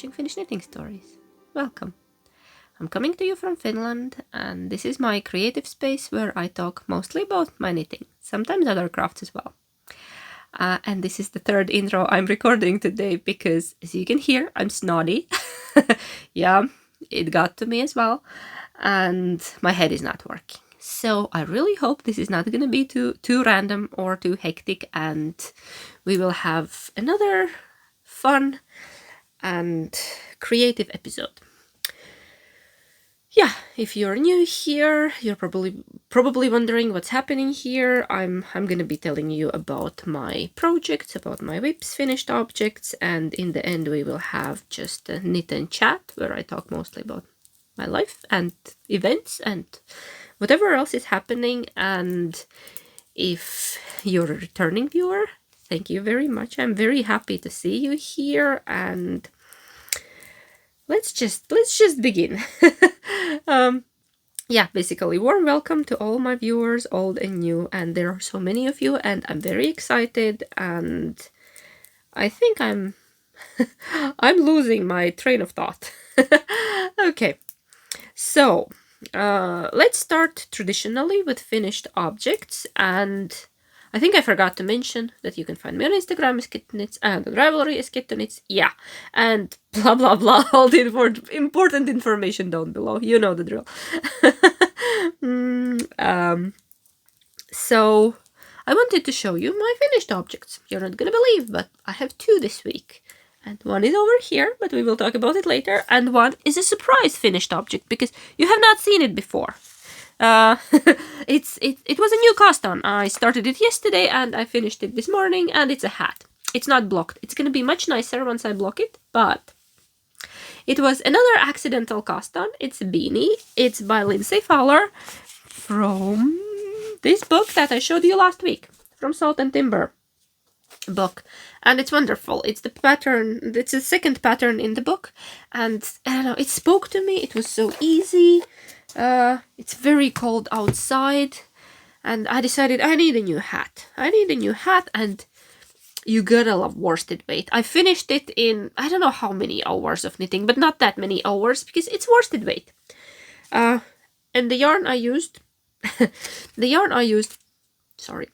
watching Finnish Knitting Stories. Welcome. I'm coming to you from Finland, and this is my creative space where I talk mostly about my knitting, sometimes other crafts as well. And this is the third intro I'm recording today because, as you can hear, I'm snotty. Yeah, it got to me as well, and my head is not working. So I really hope this is not going to be too random or too hectic, and we will have another fun and creative episode. Yeah, if you're new here, you're probably wondering what's happening here. I'm gonna be telling you about my projects, about my whips, finished objects, and in the end we will have just a knit and chat where I talk mostly about my life and events and whatever else is happening. And if you're a returning viewer, thank you very much. I'm very happy to see you here, and let's just begin. Yeah, basically, warm welcome to all my viewers, old and new, and there are so many of you, and I'm very excited, and I think I'm losing my train of thought. Okay, so let's start traditionally with finished objects, and I think I forgot to mention that you can find me on Instagram as KitKnits and on Ravelry as KitKnits. Yeah, and blah blah blah, all the important information down below. You know the drill. So I wanted to show you my finished objects. You're not gonna believe, but I have two this week. And one is over here, but we will talk about it later. And one is a surprise finished object because you have not seen it before. It was a new cast on. I started it yesterday and I finished it this morning, and it's a hat. It's not blocked. It's gonna be much nicer once I block it, but it was another accidental cast on. It's a beanie. It's by Lindsay Fowler from this book that I showed you last week, from Salt and Timber book, and it's wonderful. It's the pattern, it's the second pattern in the book, and I don't know, it spoke to me. It was so easy. It's very cold outside, and I decided I need a new hat. And you gotta love worsted weight. I finished it in, I don't know how many hours of knitting, but not that many hours because it's worsted weight. And the yarn I used, sorry,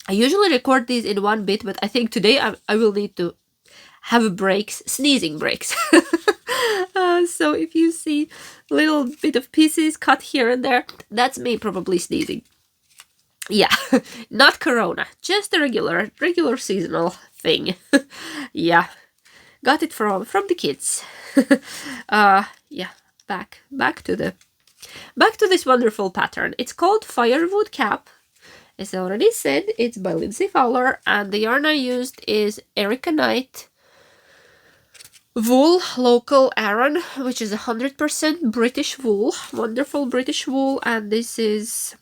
I usually record these in one bit, but I think today I will need to have sneezing breaks. So if you see little bit of pieces cut here and there, that's me probably sneezing. Yeah, not corona, just a regular seasonal thing. Yeah, got it from the kids. Yeah, back to this wonderful pattern. It's called Firewood cap. As I already said, it's by Lindsay Fowler, and the yarn I used is Erica Knight wool, local Aran, which is 100% British wool, wonderful British wool, and this is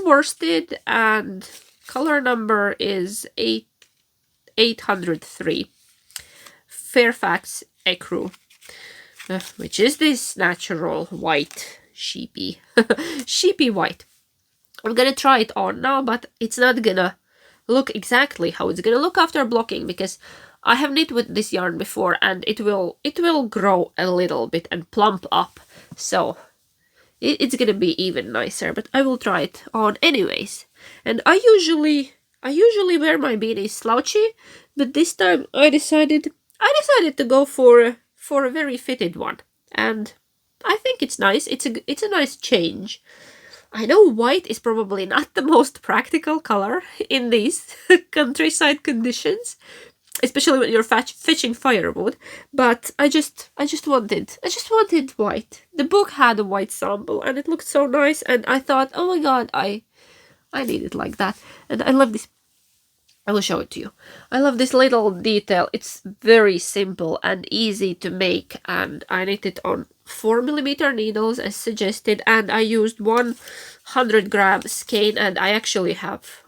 worsted, and color number is 803, Fairfax Ecru, which is this natural white sheepy white. I'm gonna try it on now, but it's not gonna look exactly how it's gonna look after blocking, because I have knit with this yarn before, and it will grow a little bit and plump up, so it's gonna be even nicer. But I will try it on anyways. And I usually wear my beanies slouchy, but this time I decided to go for a very fitted one, and I think it's nice. It's a nice change. I know white is probably not the most practical color in these countryside conditions, especially when you're fetching firewood, but I just wanted white. The book had a white sample and it looked so nice, and I thought, oh my god, I need it like that. And I love this. I will show it to you. I love this little detail. It's very simple and easy to make, and I knit it on 4mm needles as suggested, and I used 100-gram skein, and I actually have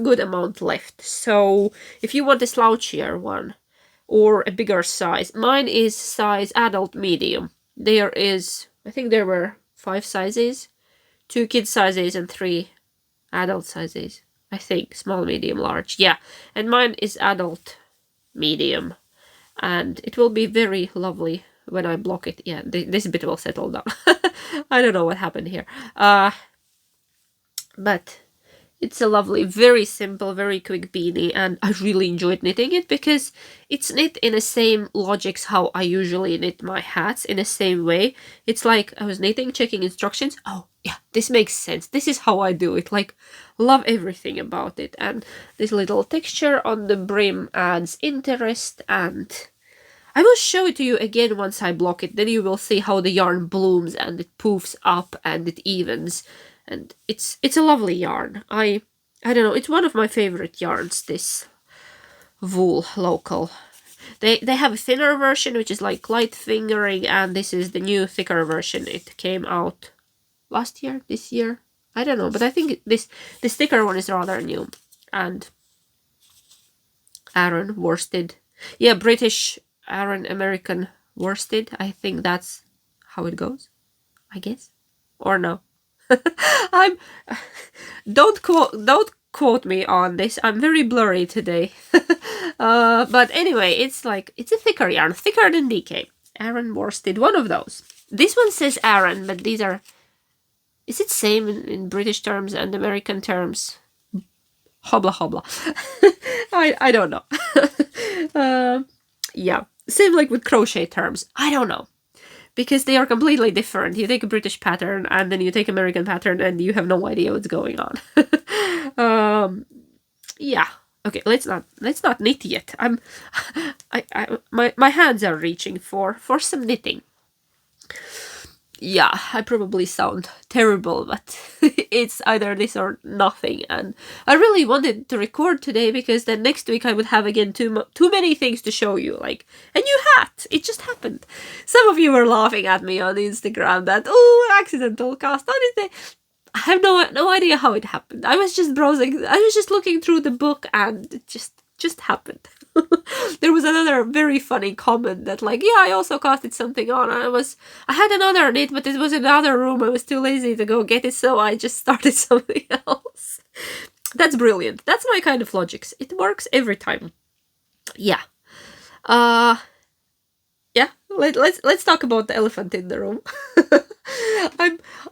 good amount left. So if you want a slouchier one or a bigger size, mine is size adult medium. I think there were 5 sizes, 2 kid sizes and 3 adult sizes. I think small, medium, large. Yeah, and mine is adult medium. and it will be very lovely when I block it. Yeah, this bit will settle down. I don't know what happened here. But it's a lovely, very simple, very quick beanie, and I really enjoyed knitting it because it's knit in the same logics how I usually knit my hats, in the same way. It's like I was knitting, checking instructions. Oh, yeah, this makes sense. This is how I do it. Like, love everything about it. And this little texture on the brim adds interest, and I will show it to you again once I block it. Then you will see how the yarn blooms and it poofs up and it evens. And it's a lovely yarn. I don't know, it's one of my favorite yarns, this wool local. They have a thinner version, which is like light fingering, and this is the new thicker version. It came out last year, this year, I don't know, but I think this thicker one is rather new. And Aran worsted. Yeah, British Aran, American worsted. I think that's how it goes, I guess. Or no. Don't quote me on this. I'm very blurry today. But anyway, it's a thicker yarn, thicker than DK. Aran worsted, one of those. This one says Aran, but these are. Is it same in British terms and American terms? Hobla hobla. I don't know. Yeah, same like with crochet terms. I don't know. Because they are completely different. You take a British pattern and then you take American pattern and you have no idea what's going on. Yeah. Okay, let's not knit yet. My hands are reaching for some knitting. Yeah, I probably sound terrible, but it's either this or nothing. And I really wanted to record today because then next week I would have again too many things to show you, like a new hat. It just happened. Some of you were laughing at me on Instagram that, oh, accidental cast. How did they? I have no idea how it happened. I was just browsing. I was just looking through the book, and it just happened. There was another very funny comment that like, yeah, I also casted something on. I had another knit, but it was in another room. I was too lazy to go get it, so I just started something else. That's brilliant. That's my kind of logics. It works every time. Yeah. Yeah. Let's talk about the elephant in the room.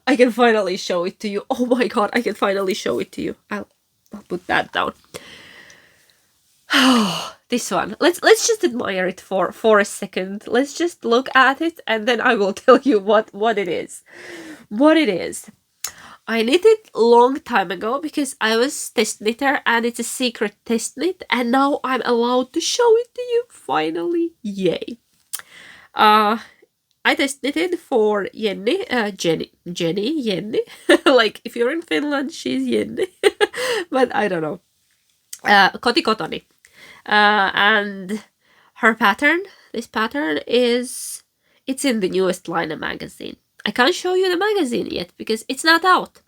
I can finally show it to you. Oh my god, I can finally show it to you. I'll put that down. This one. Let's just admire it for a second. Let's just look at it and then I will tell you what it is. What it is. I knit it long time ago because I was test knitter and it's a secret test knit, and now I'm allowed to show it to you finally. Yay. I test knitted for Jenny, Jenny. Like if you're in Finland, she's Jenny. But I don't know. Kotikotoni. And her pattern, this pattern it's in the newest Laine magazine. I can't show you the magazine yet because it's not out.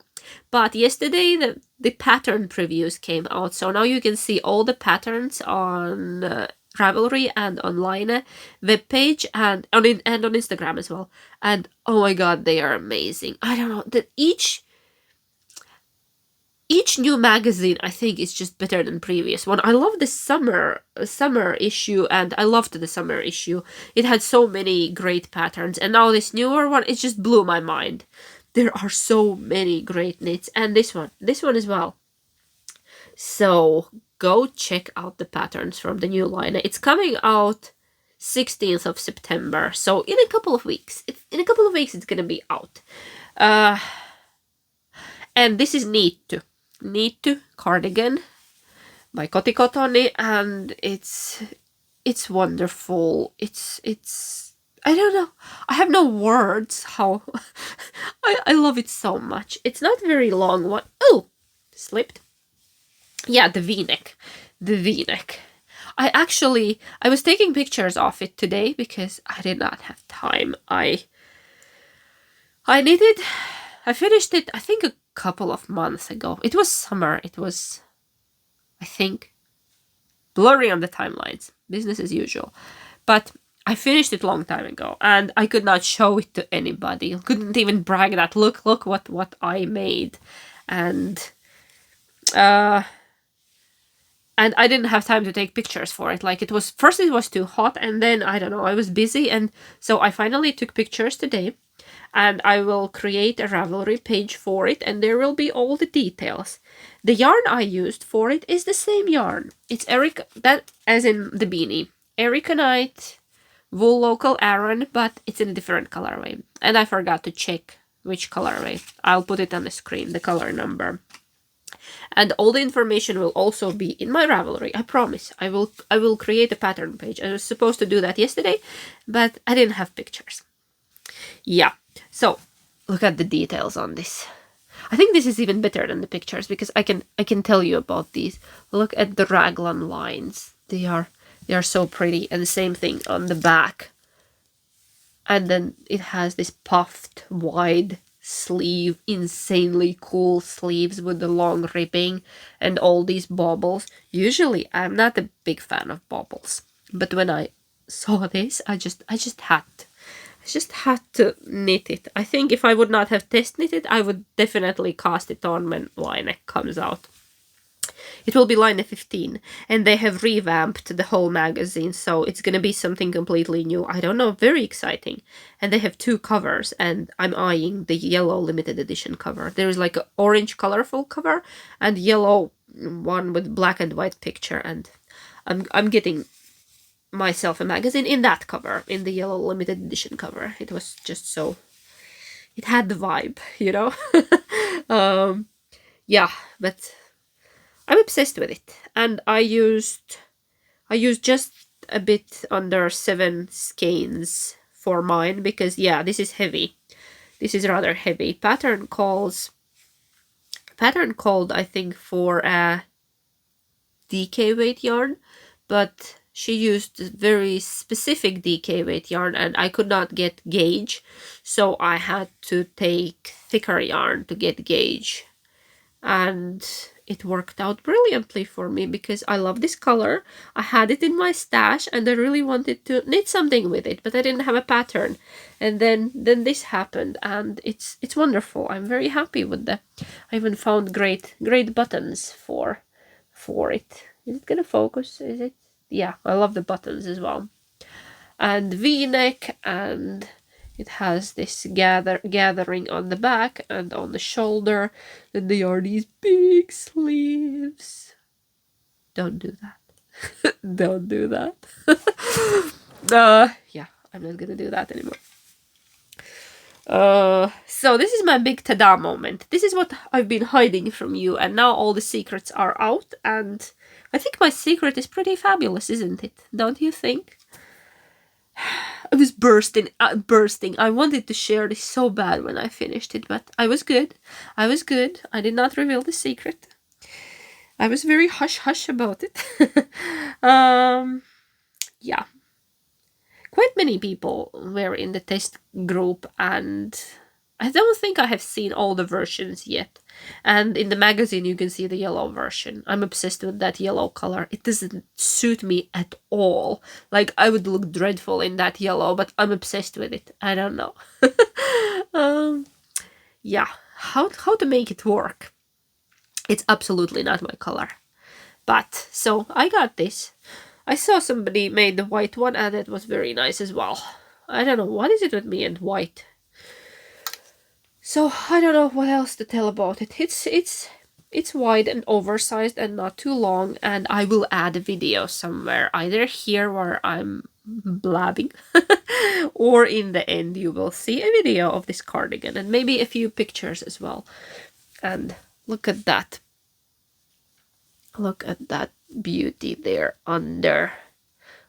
But yesterday the pattern previews came out, so now you can see all the patterns on Ravelry and on Laine webpage and on Instagram as well. And oh my god, they are amazing. I don't know that each new magazine, I think, is just better than previous one. I love the summer issue, and I loved the summer issue. It had so many great patterns, and now this newer one, it just blew my mind. There are so many great knits, and this one as well. So go check out the patterns from the new Laine. It's coming out 16th of September, so in a couple of weeks. It's gonna be out. And this is Niitty Cardigan by Kotikotoni, and it's wonderful. It's I don't know. I have no words how I love it so much. It's not very long one. Oh, slipped. Yeah, the V-neck. I was taking pictures of it today because I did not have time. I finished it, I think, a couple of months ago. It was summer. It was, I think, blurry on the timelines. Business as usual. But I finished it a long time ago, and I could not show it to anybody. I couldn't even brag that, look what I made. And And I didn't have time to take pictures for it. Like, it was too hot, and then I don't know, I was busy, and so I finally took pictures today, and I will create a Ravelry page for it, and there will be all the details. The yarn I used for it is the same yarn. It's that as in the beanie, Ericanite Wool Local Aran, but it's in a different colorway, and I forgot to check which colorway. I'll put it on the screen, the color number. And all the information will also be in my Ravelry. I promise. I will create a pattern page. I was supposed to do that yesterday, but I didn't have pictures. Yeah. So look at the details on this. I think this is even better than the pictures because I can tell you about these. Look at the raglan lines. They are so pretty, and the same thing on the back. And then it has this puffed wide sleeve, insanely cool sleeves with the long ribbing and all these baubles. Usually I'm not a big fan of baubles, but when I saw this, I just had to knit it. I think if I would not have test knitted, I would definitely cast it on when Laine comes out. It will be Laine 15, and they have revamped the whole magazine, so it's gonna be something completely new. I don't know, very exciting. And they have 2 covers, and I'm eyeing the yellow limited edition cover. There is like an orange colorful cover and yellow one with black and white picture, and I'm getting myself a magazine in that cover, in the yellow limited edition cover. It was just so, it had the vibe, you know. Yeah, but I'm obsessed with it, and I used just a bit under 7 skeins for mine because, yeah, this is heavy. This is rather heavy. Pattern called, I think, for a DK weight yarn, but she used very specific DK weight yarn, and I could not get gauge, so I had to take thicker yarn to get gauge, and it worked out brilliantly for me because I love this color. I had it in my stash and I really wanted to knit something with it, but I didn't have a pattern. And then this happened, and it's wonderful. I'm very happy with that. I even found great buttons for it. Is it gonna focus? Is it? Yeah, I love the buttons as well. And V-neck, and it has this gathering on the back and on the shoulder, and they are these big sleeves. Don't do that. Don't do that. Yeah, I'm not gonna do that anymore. So this is my big tada moment. This is what I've been hiding from you, and now all the secrets are out, and I think my secret is pretty fabulous, isn't it? Don't you think? I was bursting. I wanted to share this so bad when I finished it, but I was good. I did not reveal the secret. I was very hush-hush about it. Yeah. Quite many people were in the test group, and I don't think I have seen all the versions yet. And in the magazine you can see the yellow version. I'm obsessed with that yellow color. It doesn't suit me at all. Like, I would look dreadful in that yellow, but I'm obsessed with it. I don't know. Yeah, how to make it work. It's absolutely not my color. But, so I got this. I saw somebody made the white one, and it was very nice as well. I don't know, what is it with me and white? So I don't know what else to tell about it. It's wide and oversized and not too long, and I will add a video somewhere, either here where I'm blabbing, or in the end you will see a video of this cardigan and maybe a few pictures as well. And look at that. Look at that beauty there under.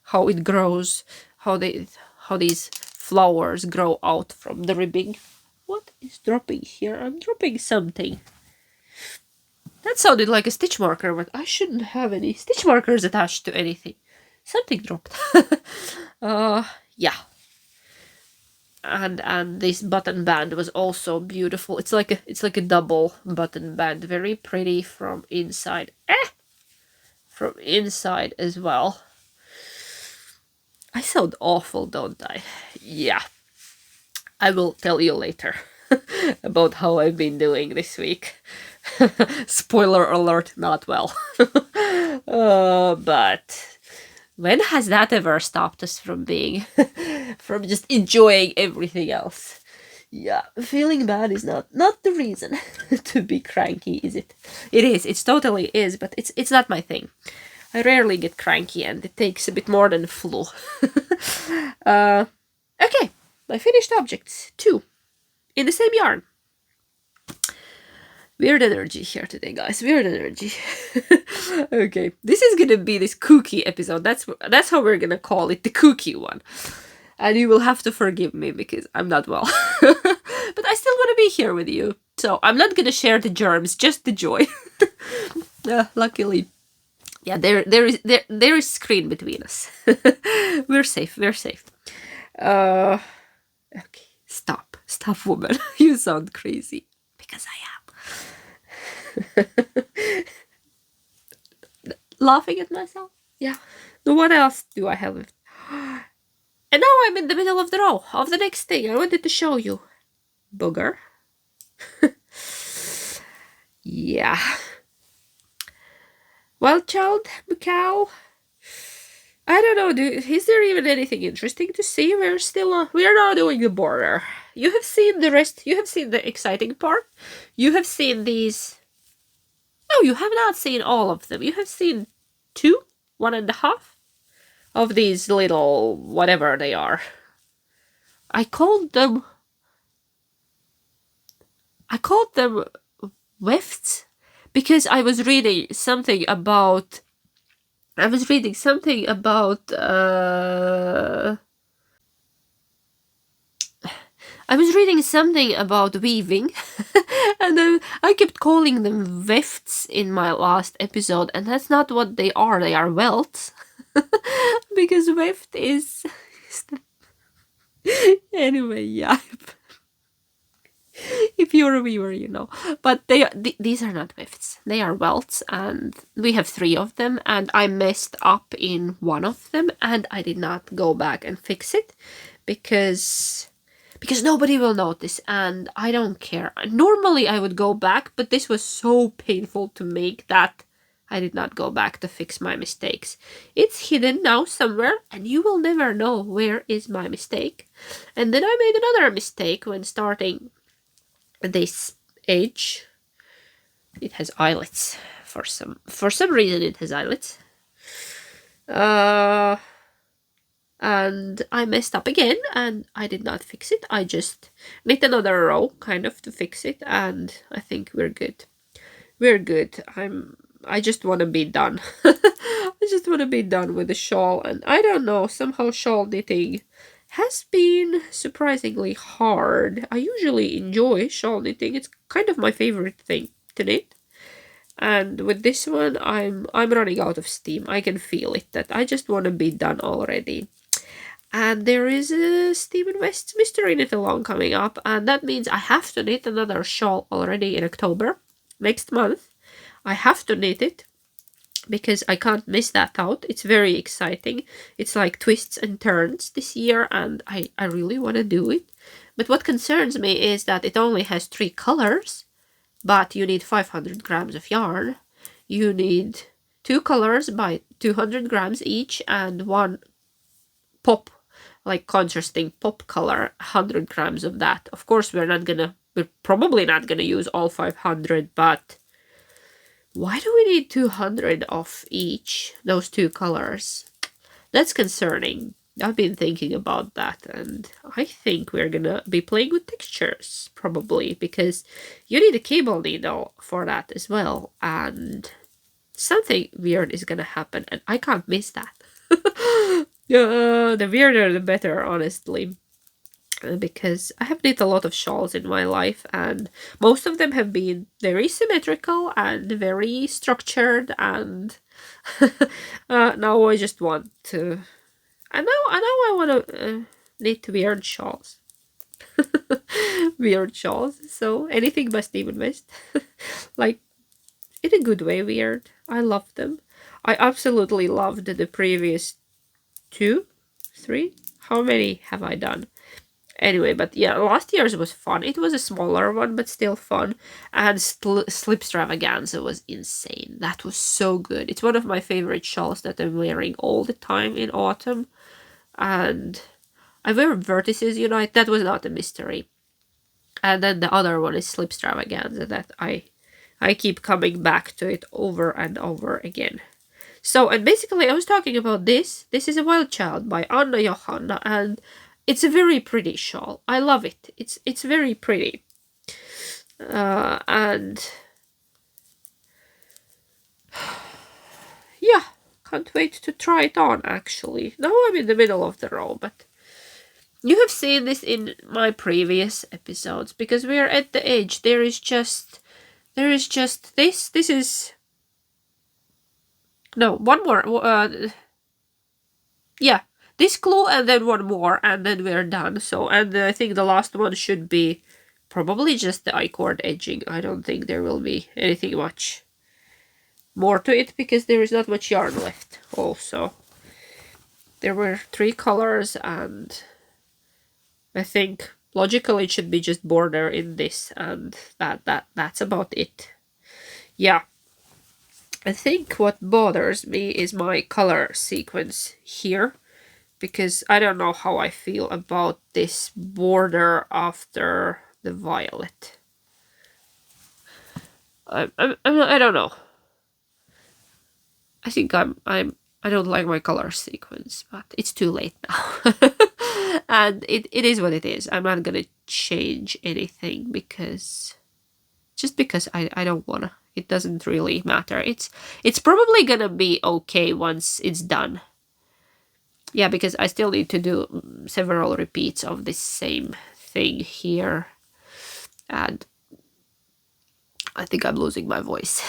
How it grows, how these flowers grow out from the ribbing. What is dropping here? I'm dropping something. That sounded like a stitch marker, but I shouldn't have any stitch markers attached to anything. Something dropped. Yeah. And this button band was also beautiful. It's like a double button band, very pretty from inside. From inside as well. I sound awful, don't I? Yeah. I will tell you later about how I've been doing this week. Spoiler alert, not well. But when has that ever stopped us from being, from just enjoying everything else? Yeah, feeling bad is not the reason to be cranky, is it? It is. It totally is, but it's not my thing. I rarely get cranky, and it takes a bit more than a flu. Okay, my finished objects, 2, in the same yarn. Weird energy here today, guys. Weird energy. Okay, this is gonna be this kooky episode. That's how we're gonna call it, the kooky one. And you will have to forgive me because I'm not well. But I still want to be here with you. So I'm not gonna share the germs, just the joy. Luckily, yeah, there is screen between us. We're safe. We're safe. Okay, stop, woman. You sound crazy because I am. Laughing at myself. Yeah. So what else do I have? And now I'm in the middle of the row of the next thing I wanted to show you. Booger. Yeah. Well, child, MKAL, I don't know, is there even anything interesting to see? We are now doing the border. You have seen the rest, you have seen the exciting part. You have seen these. No, you have not seen all of them. You have seen 2, 1.5 of these little whatever they are. I called them wefts because I was reading something about weaving, and then I kept calling them wefts in my last episode, and that's not what they are. They are welts, because weft is anyway. Yeah, if you're a weaver, you know. But these are not wefts. They are welts, and we have 3 of them, and I messed up in one of them, and I did not go back and fix it because nobody will notice, and I don't care. Normally I would go back, but this was so painful to make that I did not go back to fix my mistakes. It's hidden now somewhere, and you will never know where is my mistake. And then I made another mistake when starting this edge. It has eyelets. For some reason it has eyelets. And I messed up again, and I did not fix it. I just knit another row, kind of, to fix it, and I think we're good. We're good. I just want to be done. I just want to be done with the shawl, and I don't know, somehow shawl knitting has been surprisingly hard. I usually enjoy shawl knitting. It's kind of my favorite thing to knit. And with this one, I'm running out of steam. I can feel it, that I just want to be done already. And there is a Steam and West mystery knit along coming up, and that means I have to knit another shawl already in October, next month. I have to knit it because I can't miss that out. It's very exciting. It's like twists and turns this year, and I really want to do it. But what concerns me is that it only has 3 colors, but you need 500 grams of yarn. You need 2 colors by 200 grams each, and 1 pop, like contrasting pop color, 100 grams of that. Of course, we're probably not gonna use all 500, but why do we need 200 of each, those 2 colors? That's concerning. I've been thinking about that, and I think we're gonna be playing with textures, probably, because you need a cable needle for that as well, and something weird is gonna happen, and I can't miss that. The weirder the better, honestly, because I have knit a lot of shawls in my life, and most of them have been very symmetrical and very structured, and now I just want to... I want to knit weird shawls. Weird shawls. So anything by Steven West. Like, in a good way weird. I love them. I absolutely loved the previous 2, 3. How many have I done? Anyway, but yeah, last year's was fun. It was a smaller one, but still fun. And Slipstravaganza was insane. That was so good. It's one of my favorite shawls that I'm wearing all the time in autumn. And I wear Vertices Unite. That was not a mystery. And then the other one is Slipstravaganza that I keep coming back to it over and over again. So, and basically I was talking about this. This is a Wild Child by Anna Johanna, and it's a very pretty shawl. I love it. It's very pretty. And yeah, can't wait to try it on actually. Now I'm in the middle of the row, but you have seen this in my previous episodes because we are at the edge. There is just this. This is no one more. Yeah, this clue and then one more, and then we're done. So, and I think the last one should be probably just the I-cord edging. I don't think there will be anything much more to it because there is not much yarn left. Also, there were 3 colors, and I think logically it should be just border in this, and that's about it. Yeah. I think what bothers me is my color sequence here, because I don't know how I feel about this border after the violet. I don't know. I think I don't like my color sequence, but it's too late now. And it is what it is. I'm not gonna change anything because I don't wanna. It doesn't really matter. It's probably gonna be okay once it's done. Yeah, because I still need to do several repeats of this same thing here. And I think I'm losing my voice.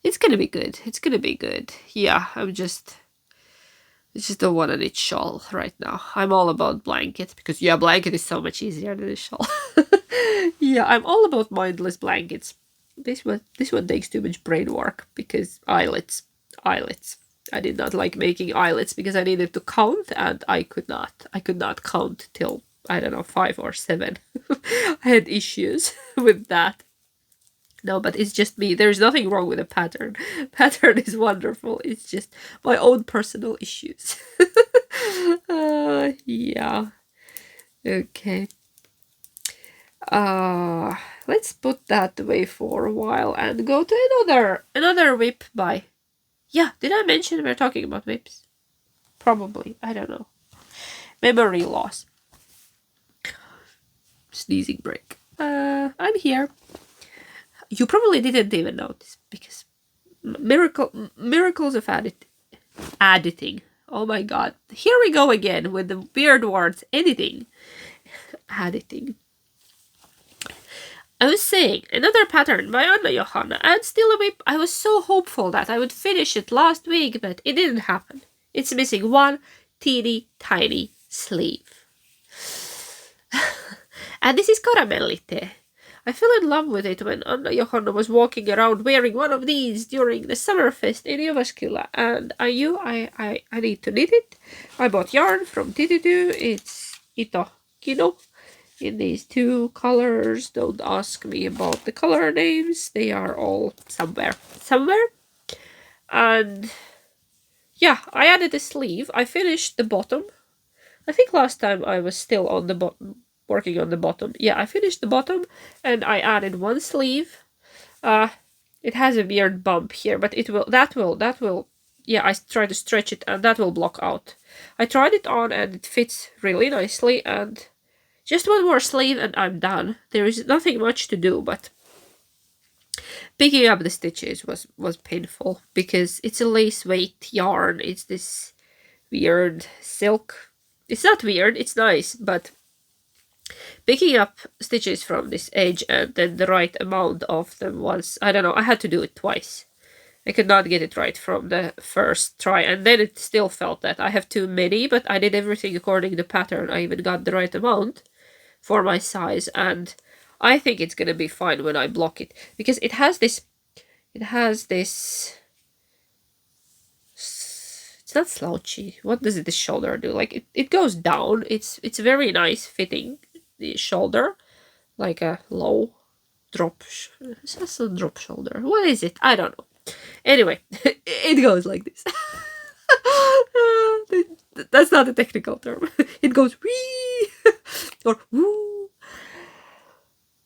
It's gonna be good. It's gonna be good. Yeah, I just don't want a knit shawl right now. I'm all about blanket because yeah, blanket is so much easier than a shawl. Yeah, I'm all about mindless blankets. This one takes too much brain work because eyelets. I did not like making eyelets because I needed to count, and I could not count till I don't know 5 or 7. I had issues with that. No, but it's just me. There's nothing wrong with the pattern. Pattern is wonderful. It's just my own personal issues. Yeah. Okay. Let's put that away for a while and go to another whip by... Yeah, did I mention we're talking about whips? Probably. I don't know. Memory loss. Sneezing break. I'm here. You probably didn't even notice because miracles of editing. Oh my god. Here we go again with the weird words. Editing. Editing. I was saying, another pattern by Anna Johanna, and still a whip. I was so hopeful that I would finish it last week, but it didn't happen. It's missing one teeny tiny sleeve. And this is Karamelli Tee. I fell in love with it when Anna Johanna was walking around wearing one of these during the Summerfest in Jyväskylä, and I knew I need to knit it. I bought yarn from Tititu. It's Ito Kino in these 2 colors. Don't ask me about the color names. They are all somewhere. And yeah, I added a sleeve. I finished the bottom. I think last time I was still on the bottom, working on the bottom. Yeah, I finished the bottom and I added 1 sleeve. It has a weird bump here, but that will yeah, I try to stretch it and that will block out. I tried it on and it fits really nicely, and just 1 more sleeve and I'm done. There is nothing much to do, but picking up the stitches was painful because it's a lace weight yarn. It's this weird silk. It's not weird, it's nice, but picking up stitches from this edge and then the right amount of them was, I don't know, I had to do it twice. I could not get it right from the first try, and then it still felt that I have too many, but I did everything according to the pattern. I even got the right amount for my size, and I think it's gonna be fine when I block it, because it has this it's it's not slouchy. What does the shoulder do? Like it goes down. It's very nice fitting the shoulder, like a low drop. It's just a drop shoulder. What is it? I don't know. Anyway, it goes like this. That's not a technical term. It goes wee or woo.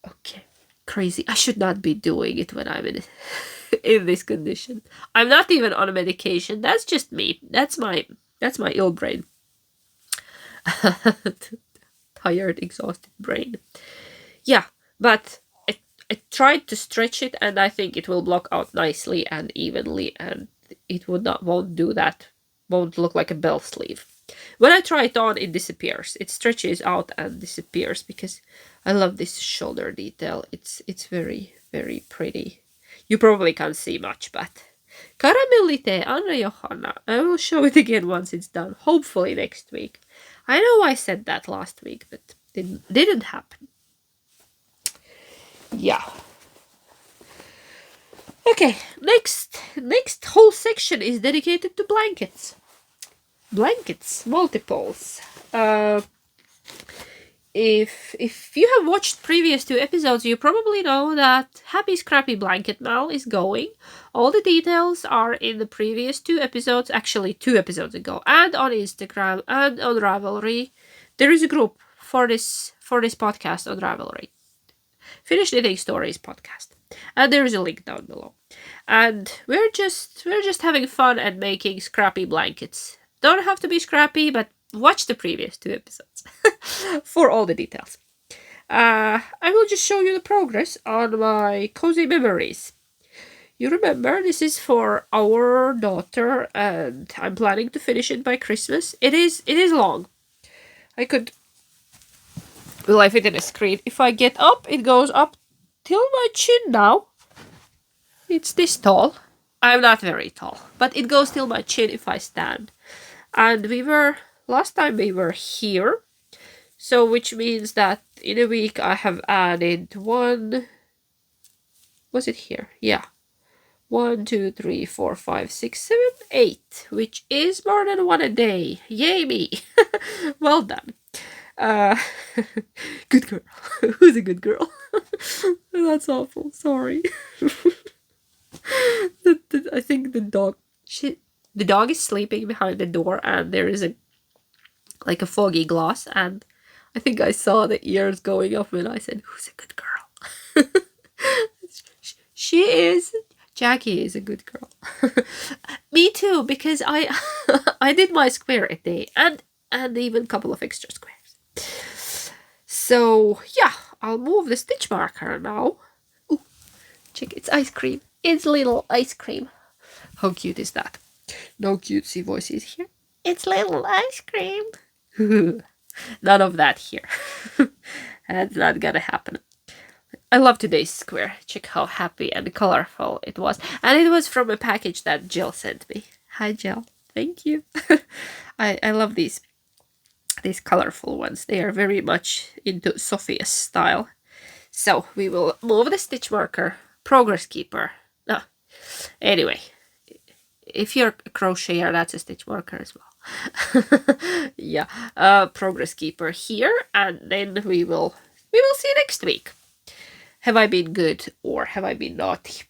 Okay, crazy. I should not be doing it when I'm in this condition. I'm not even on a medication. That's just me. That's my ill brain. Tired, exhausted brain. Yeah, but I tried to stretch it, and I think it will block out nicely and evenly, and it won't do that. Won't look like a bell sleeve. When I try it on, it disappears. It stretches out and disappears because I love this shoulder detail. It's very, very pretty. You probably can't see much, but Karamelli Tee, Anna Johanna. I will show it again once it's done. Hopefully next week. I know I said that last week, but didn't happen. Yeah. Okay, next whole section is dedicated to blankets. Blankets, multiples. If you have watched previous 2 episodes, you probably know that Happy Scrappy Blanket MKAL is going. All the details are in the previous 2 episodes, actually 2 episodes ago, and on Instagram and on Ravelry. There is a group for this podcast on Ravelry. Finnish Knitting Stories podcast. And there is a link down below. And we're just having fun and making scrappy blankets. Don't have to be scrappy, but watch the previous 2 episodes for all the details. I will just show you the progress on my cozy memories. You remember, this is for our daughter, and I'm planning to finish it by Christmas. It is long. Will I fit in a screen? If I get up, it goes up till my chin now. It's this tall. I'm not very tall, but it goes till my chin if I stand. And last time we were here, so which means that in a week I have added 1, was it here? Yeah. 1, 2, 3, 4, 5, 6, 7, 8, which is more than 1 a day. Yay me! Well done. Good girl. Who's a good girl? That's awful. Sorry. I think the dog is sleeping behind the door, and there is a foggy glass, and I think I saw the ears going up when I said, "Who's a good girl?" She is. Jackie is a good girl. Me too, because I did my square a day, and even a couple of extra squares. So yeah, I'll move the stitch marker now. Ooh, check, it's ice cream. It's little ice cream. How cute is that? No cutesy voices here. It's little ice cream. None of that here. That's not gonna happen. I love today's square. Check how happy and colorful it was. And it was from a package that Jill sent me. Hi Jill. Thank you. I love these colorful ones. They are very much into Sophia's style. So we will move the stitch marker. Progress keeper. Anyway, if you're a crocheter, that's a stitch marker as well. Yeah, progress keeper here, and then we will see next week. Have I been good or have I been naughty?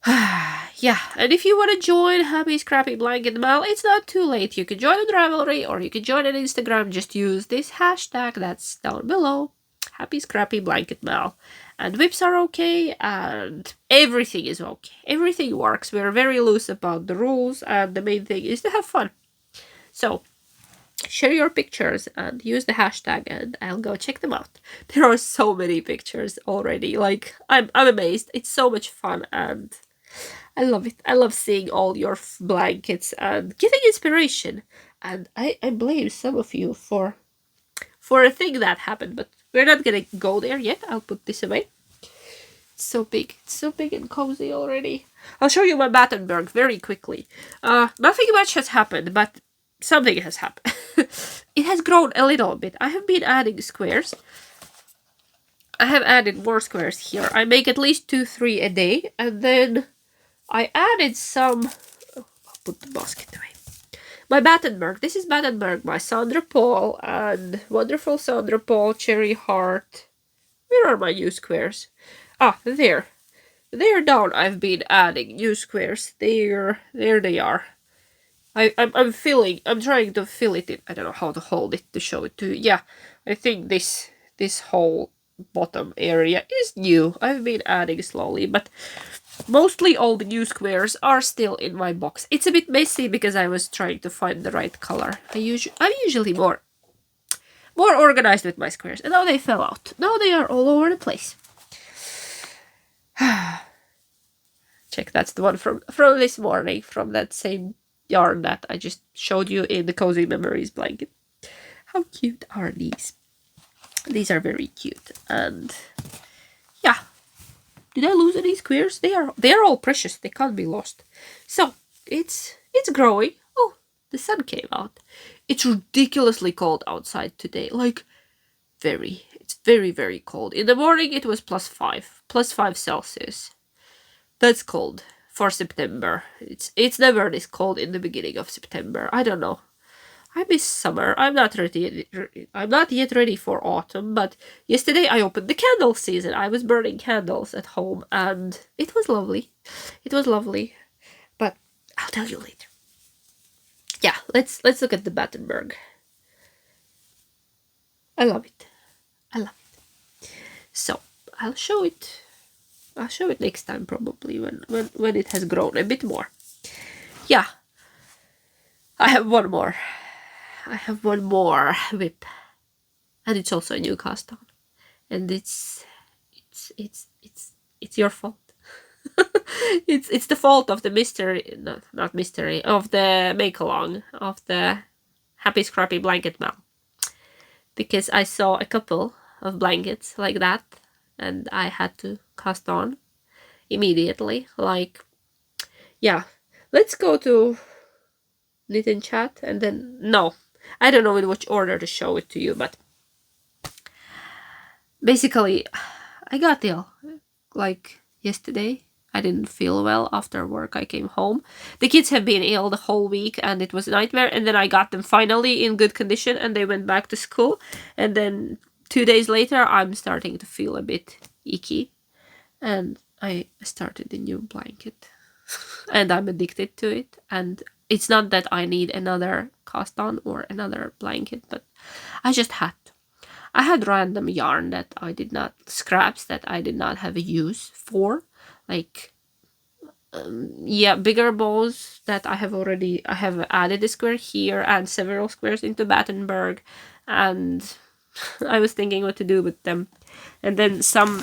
Yeah, and if you want to join Happy Scrappy Blanket MKAL, it's not too late. You can join on Ravelry or you can join on Instagram. Just use this hashtag that's down below. Happy Scrappy Blanket MKAL. And whips are okay, and everything is okay. Everything works. We're very loose about the rules, and the main thing is to have fun. So, share your pictures and use the hashtag, and I'll go check them out. There are so many pictures already. Like, I'm amazed. It's so much fun, and I love it. I love seeing all your blankets and getting inspiration. And I blame some of you for a thing that happened, but we're not gonna go there yet. I'll put this away. It's so big. It's so big and cozy already. I'll show you my Battenberg very quickly. Nothing much has happened, but something has happened. It has grown a little bit. I have been adding squares. I have added more squares here. I make at least 2-3 a day, and then I added some. put the basket away. My Battenberg. This is Battenberg by Sandra Paul, and wonderful Sandra Paul, Cherry Heart. Where are my new squares? Ah, there. They're down. I've been adding new squares. There they are. I'm trying to fill it in. I don't know how to hold it to show it to you. Yeah, I think this whole bottom area is new. I've been adding slowly, but mostly all the new squares are still in my box. It's a bit messy because I was trying to find the right color. I'm usually more organized with my squares, and now they fell out. Now they are all over the place. Check, that's the one from this morning, from that same yarn that I just showed you in the Cozy Memories blanket. How cute are these? These are very cute, and yeah. Did I lose any squares? They are all precious. They can't be lost. So it's growing. Oh, the sun came out. It's ridiculously cold outside today. Like it's very, very cold. In the morning it was +5 Celsius. That's cold for September. It's never this cold in the beginning of September. I don't know. I miss summer. I'm not yet ready for autumn, but yesterday I opened the candle season. I was burning candles at home, and it was lovely. It was lovely, but I'll tell you later. Yeah, let's look at the Battenberg. I love it. I love it. So I'll show it. I'll show it next time, probably when it has grown a bit more. Yeah, I have one more. I have one more whip, and it's also a new cast on, and it's your fault. it's the fault of the mystery, not mystery, of the make-along of the Happy Scrappy Blanket Mal, because I saw a couple of blankets like that, and I had to cast on immediately. Like, yeah, let's go to Knit and Chat, and then no. I don't know in which order to show it to you, but basically, I got ill. Like yesterday, I didn't feel well after work. I came home. The kids have been ill the whole week, and it was a nightmare. And then I got them finally in good condition, and they went back to school. And then 2 days later, I'm starting to feel a bit icky, and I started a new blanket, and I'm addicted to it. And it's not that I need another cast on or another blanket, but I just had to. I had random yarn that I did not, scraps that I did not have a use for, like, yeah, bigger bows that I have added a square here and several squares into Battenberg, and I was thinking what to do with them. And then some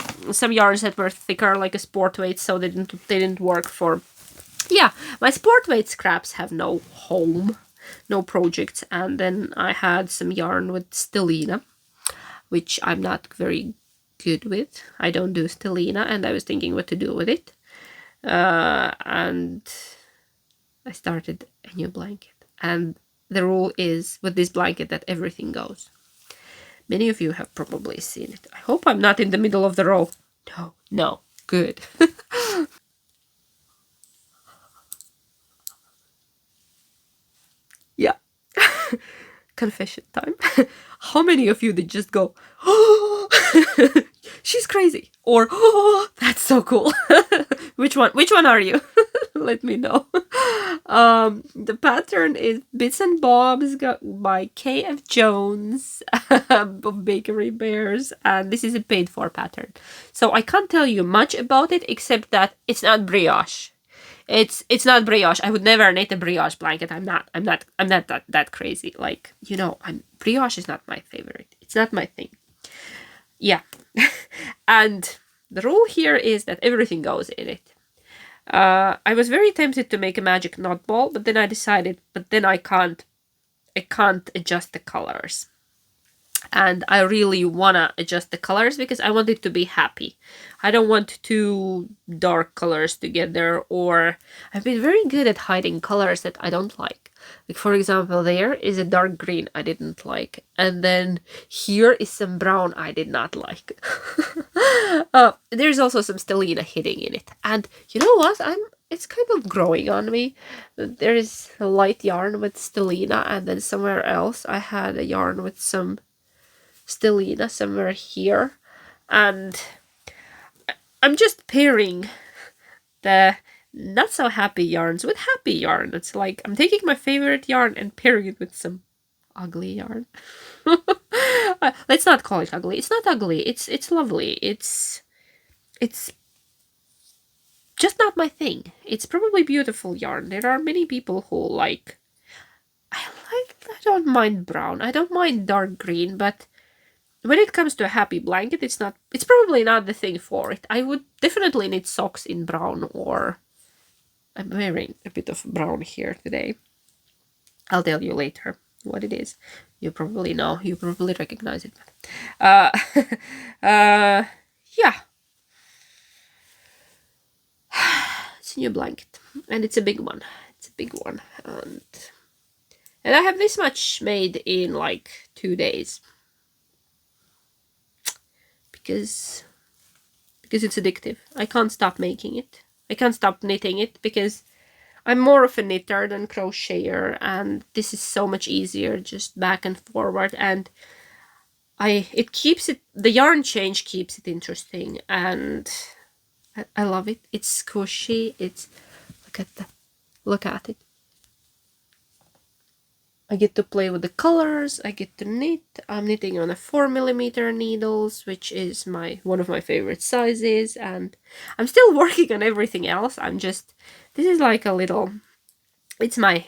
yarns that were thicker, like a sport weight, so they didn't work for. Yeah, my sport weight scraps have no home, no projects. And then I had some yarn with stellina, which I'm not very good with. I don't do stellina, and I was thinking what to do with it. And I started a new blanket. And the rule is with this blanket that everything goes. Many of you have probably seen it. I hope I'm not in the middle of the row. No, good. Yeah. Confession time. How many of you did just go, oh, she's crazy, or oh, that's so cool? Which one are you? Let me know. The pattern is Bits and Bobs by KF Jones of Bakery Bears, and this is a paid for pattern. So I can't tell you much about it except that it's not brioche. It's not brioche. I would never knit a brioche blanket. I'm not that crazy. Like, you know, brioche is not my favorite. It's not my thing. Yeah. And the rule here is that everything goes in it. I was very tempted to make a magic knot ball, but then I decided, I can't adjust the colors. And I really wanna adjust the colors because I want it to be happy. I don't want two dark colors together, or I've been very good at hiding colors that I don't like. Like, for example, there is a dark green I didn't like, and then here is some brown I did not like. There's also some stellina hitting in it, and you know what? it's kind of growing on me. There is a light yarn with stellina, and then somewhere else I had a yarn with some stellina somewhere here, and I'm just pairing the not so happy yarns with happy yarn. It's like I'm taking my favorite yarn and pairing it with some ugly yarn. Let's not call it ugly. It's not ugly. It's lovely. It's just not my thing. It's probably beautiful yarn. There are many people who like. I don't mind brown. I don't mind dark green, but when it comes to a happy blanket, it's probably not the thing for it. I would definitely need socks in brown, or I'm wearing a bit of brown here today. I'll tell you later what it is. You probably know. You probably recognize it. Yeah. It's a new blanket, and it's a big one. It's a big one, and I have this much made in like 2 days. Because it's addictive. I can't stop making it. I can't stop knitting it because I'm more of a knitter than crocheter, and this is so much easier, just back and forward, and the yarn change keeps it interesting, and I love it. It's squishy. Look at it. I get to play with the colors, I get to knit. I'm knitting on a 4mm needles, which is one of my favorite sizes, and I'm still working on everything else. This is like a little, it's my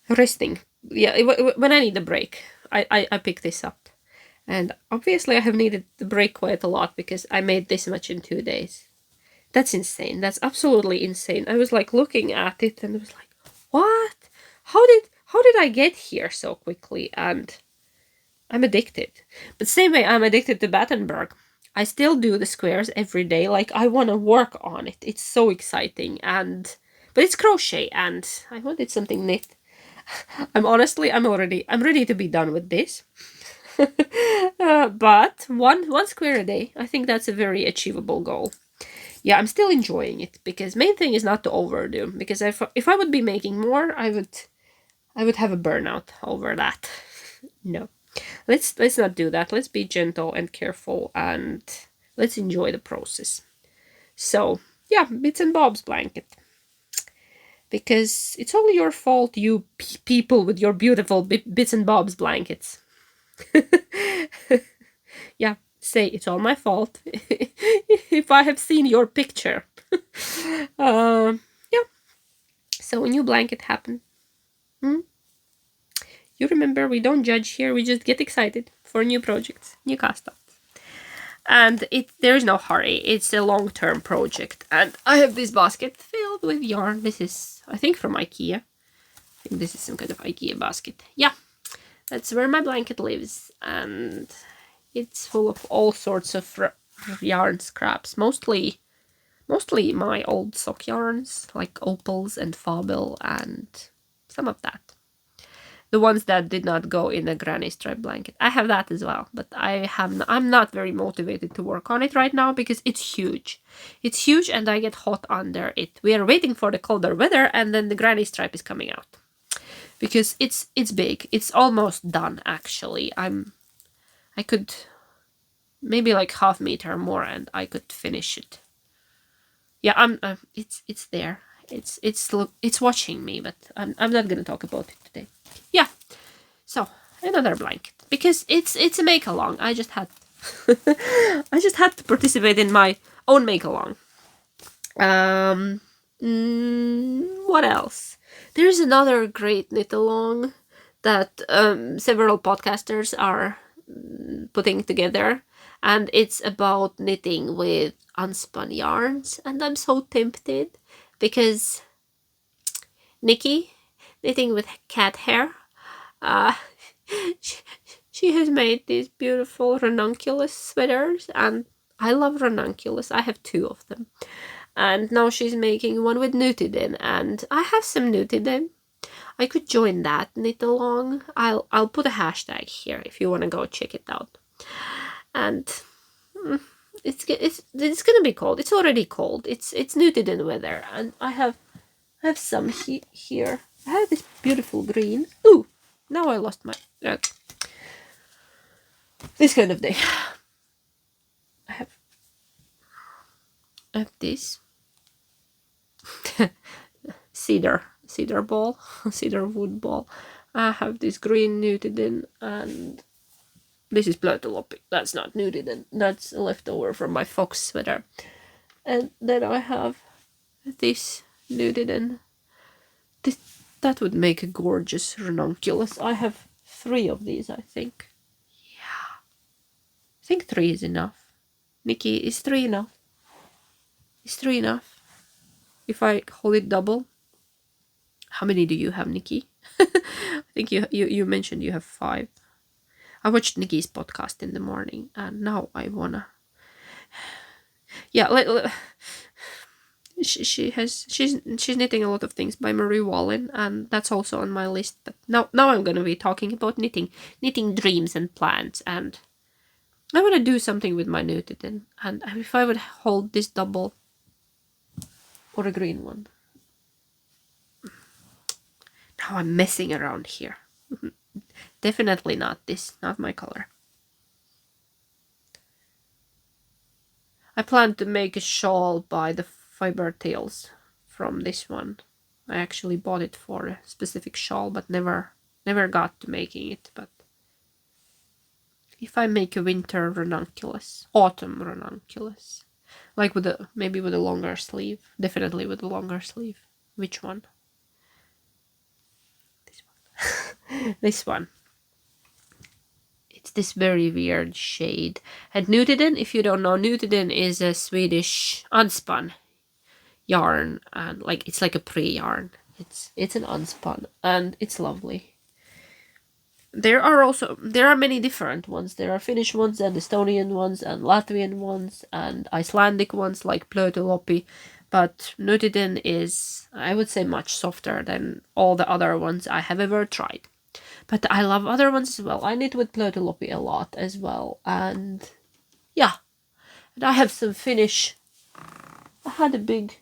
resting. Yeah, when I need a break, I pick this up. And obviously I have needed the break quite a lot because I made this much in 2 days. That's insane. That's absolutely insane. I was like looking at it and I was like, what? How did I get here so quickly? And I'm addicted. But same way I'm addicted to Battenberg. I still do the squares every day. Like, I want to work on it. It's so exciting. But it's crochet, and I wanted something knit. I'm ready to be done with this. But one square a day, I think that's a very achievable goal. Yeah, I'm still enjoying it, because main thing is not to overdo. Because if I would be making more, I would have a burnout over that. No, let's not do that. Let's be gentle and careful, and let's enjoy the process. So yeah, bits and bobs blanket, because it's only your fault, you people with your beautiful bits and bobs blankets. Yeah, say it's all my fault if I have seen your picture. Yeah. So a new blanket happened. You remember, we don't judge here, we just get excited for new projects, new customs. And there is no hurry, it's a long-term project. And I have this basket filled with yarn. This is, I think, from IKEA. I think this is some kind of IKEA basket. Yeah, that's where my blanket lives. And it's full of all sorts of yarn scraps. Mostly my old sock yarns, like opals and fable and some of that. The ones that did not go in a granny stripe blanket. I have that as well, but I'm not very motivated to work on it right now because it's huge. It's huge and I get hot under it. We are waiting for the colder weather, and then the granny stripe is coming out. Because it's big. It's almost done, actually. I could maybe like half meter more and I could finish it. Yeah, it's there. It's watching me, but I'm not gonna talk about it today. Yeah, so another blanket, because it's a make along. I just had to participate in my own make along. What else? There's another great knit along that several podcasters are putting together, and it's about knitting with unspun yarns, and I'm so tempted because Nikki, knitting with cat hair, she has made these beautiful ranunculus sweaters, and I love ranunculus. I have 2 of them, and now she's making one with knitted in, and I have some knitted in. I could join that knit along. I'll put a hashtag here if you want to go check it out. And it's gonna be cold. It's already cold. It's knitted in weather, and I have some here. I have this beautiful green. Ooh, now I lost my this kind of day. I have this cedar ball, cedar wood ball. I have this green knitted in, and this is Plötuloppi. That's not knitted in. That's a leftover from my fox sweater. And then I have this knitted in. That would make a gorgeous ranunculus. I have 3 of these, I think. Yeah. I think 3 is enough. Nikki, is 3 enough? Is 3 enough? If I hold it double? How many do you have, Nikki? I think you mentioned you have 5. I watched Nikki's podcast in the morning, and now I wanna. Yeah, she's knitting a lot of things by Marie Wallin, and that's also on my list. But now I'm gonna be talking about knitting dreams and plans, and I want to do something with my knitted in. And if I would hold this double or a green one. Now I'm messing around here. Definitely not this, not my color. I plan to make a shawl by the fiber tails from this one. I actually bought it for a specific shawl, but never got to making it. But if I make a winter ranunculus, autumn ranunculus, like maybe with a longer sleeve, definitely with a longer sleeve. Which one? This one. This one. It's this very weird shade. And Nutiden, if you don't know, Nutiden is a Swedish unspun yarn, and it's like a pre-yarn. It's an unspun, and it's lovely. There are many different ones. There are Finnish ones and Estonian ones and Latvian ones and Icelandic ones like Plötuloppi, but Nutiden is, I would say, much softer than all the other ones I have ever tried. But I love other ones as well. I knit with Plötuloppi a lot as well. And yeah. And I have some Finnish. I had a big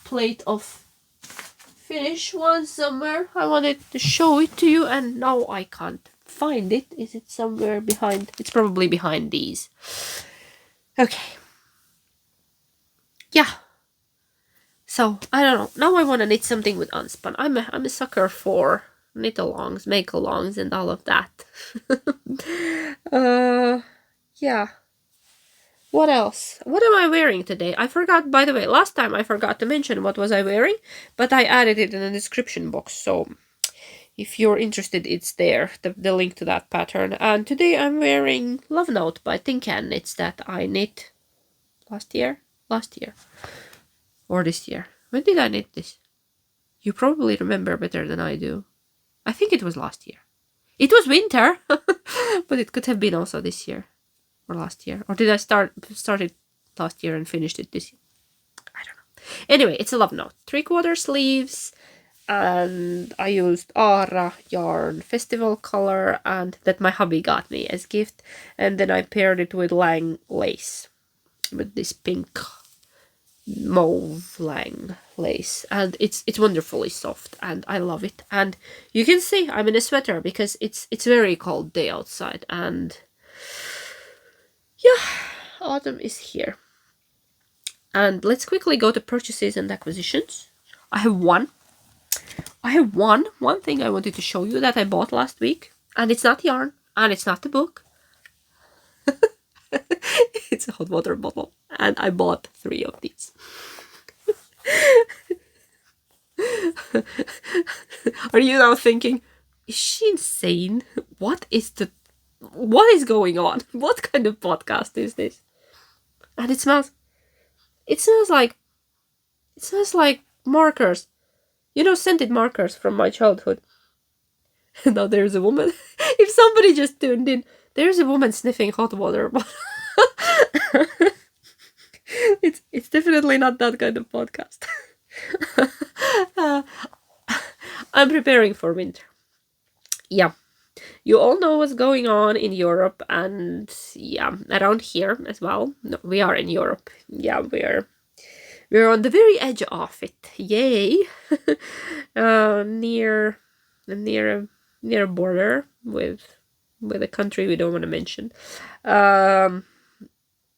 plate of Finnish ones somewhere. I wanted to show it to you, and now I can't find it. Is it somewhere behind? It's probably behind these. Okay. Yeah. So, I don't know. Now I want to knit something with Unspun. I'm a sucker for knit-alongs, make-alongs, and all of that. Yeah. What else? What am I wearing today? I forgot, by the way, last time I forgot to mention what was I wearing, but I added it in the description box, so if you're interested, it's there, the link to that pattern. And today I'm wearing Love Note by Tinkan Knits that I knit last year. Or this year. When did I knit this? You probably remember better than I do. I think it was last year. It was winter, but it could have been also this year or last year. Or did I started last year and finished it this year? I don't know. Anyway, it's a Love Note. 3/4 sleeves, and I used Aara yarn festival color, and that my hubby got me as gift, and then I paired it with Laine lace, with this pink mauve Laine lace, and it's wonderfully soft, and I love it. And you can see I'm in a sweater because it's very cold day outside, and yeah, autumn is here. And let's quickly go to purchases and acquisitions. I have one thing I wanted to show you that I bought last week, and it's not yarn, and it's not the book. It's a hot water bottle, and I bought 3 of these. Are you now thinking, is she insane? What is going on? What kind of podcast is this? And it smells like markers. You know, scented markers from my childhood. Now there's a woman. If somebody just tuned in, there's a woman sniffing hot water. It's definitely not that kind of podcast. I'm preparing for winter. Yeah. you all know what's going on in Europe, and yeah, around here as well. No, we are in Europe. Yeah, we're on the very edge of it. Yay! Near near a border with a country we don't want to mention.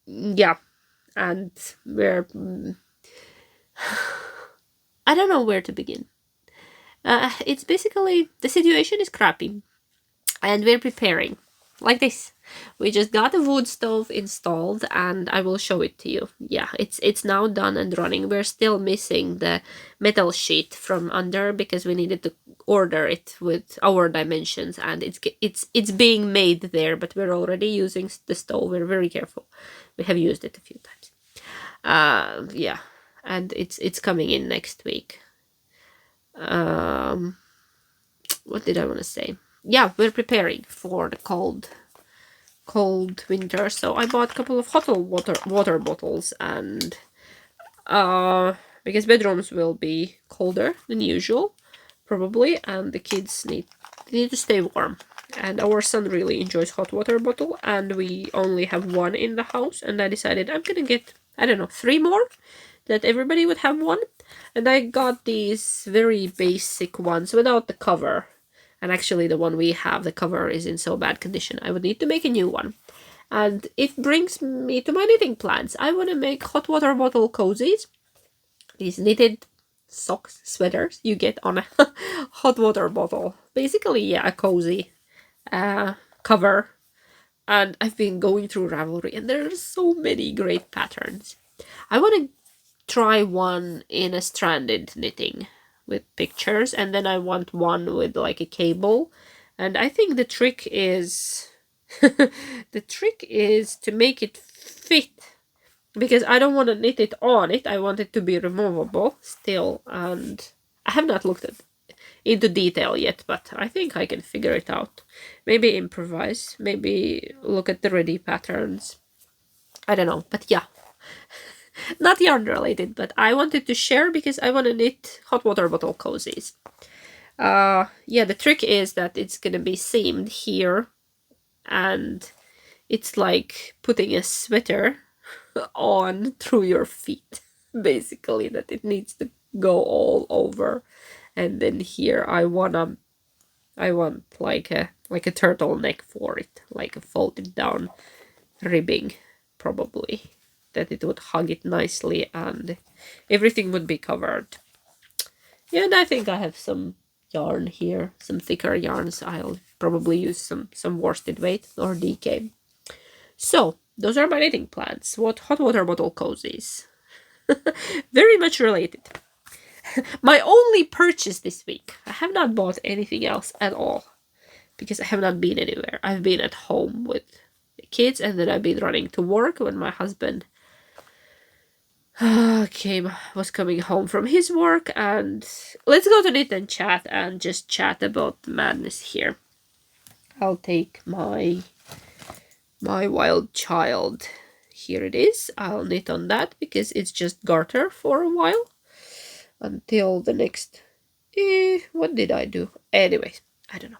Yeah, and we're I don't know where to begin. It's basically the situation is crappy, and we're preparing like this. We just got a wood stove installed, and I will show it to you. Yeah, it's now done and running. We're still missing the metal sheet from under because we needed to order it with our dimensions, and it's being made there, but we're already using the stove. We're very careful. We have used it a few times. Yeah, and it's coming in next week. What did I want to say? Yeah, we're preparing for the cold winter. So I bought a couple of hot water bottles, and because bedrooms will be colder than usual, probably, and the kids need to stay warm. And our son really enjoys hot water bottle, and we only have one in the house. And I decided I'm gonna get, I don't know, 3 more, that everybody would have one. And I got these very basic ones without the cover. And actually the one we have, the cover is in so bad condition. I would need to make a new one. And it brings me to my knitting plans. I want to make hot water bottle cozies. These knitted socks, sweaters you get on a hot water bottle. Basically, yeah, a cozy cover. And I've been going through Ravelry, and there are so many great patterns. I want to try one in a stranded knitting with pictures, and then I want one with like a cable. And I think the trick is the trick is to make it fit, because I don't want to knit it on it. I want it to be removable still, and I have not looked into detail yet, but I think I can figure it out. Maybe improvise, maybe look at the ready patterns. I don't know, but yeah. Not yarn related, but I wanted to share because I want to knit hot water bottle cozies. Yeah, the trick is that it's gonna be seamed here, and it's like putting a sweater on through your feet, basically, that it needs to go all over. And then here I want like a turtleneck for it, like a folded down ribbing, probably, that it would hug it nicely and everything would be covered. Yeah, and I think I have some yarn here, some thicker yarns. I'll probably use some worsted weight or DK. So those are my knitting plans. What hot water bottle cozies? Very much related. My only purchase this week. I have not bought anything else at all because I have not been anywhere. I've been at home with the kids, and then I've been running to work when my husband was coming home from his work. And let's go to Knit and Chat and just chat about the madness here. I'll take my wild child. Here it is. I'll knit on that because it's just garter for a while until the next what did I do? Anyways, I don't know.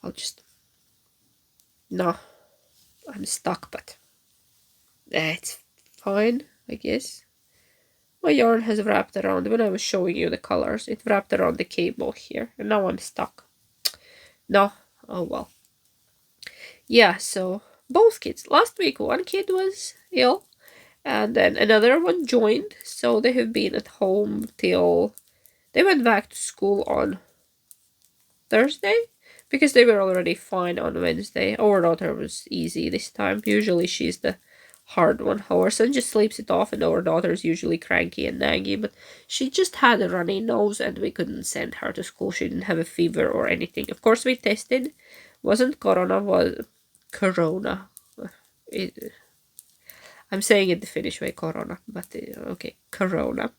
I'll just no, I'm stuck, but it's fine, I guess. My yarn has wrapped around, when I was showing you the colors, it wrapped around the cable here, and now I'm stuck. No, oh well. Yeah, so both kids. Last week one kid was ill, and then another one joined, so they have been at home till they went back to school on Thursday, because they were already fine on Wednesday. Our daughter was easy this time. Usually she's the hard one. Our son just sleeps it off, and our daughter's usually cranky and naggy, but she just had a runny nose and we couldn't send her to school. She didn't have a fever or anything. Of course we tested. Wasn't corona, was corona. I'm saying it the Finnish way, corona, but okay, corona.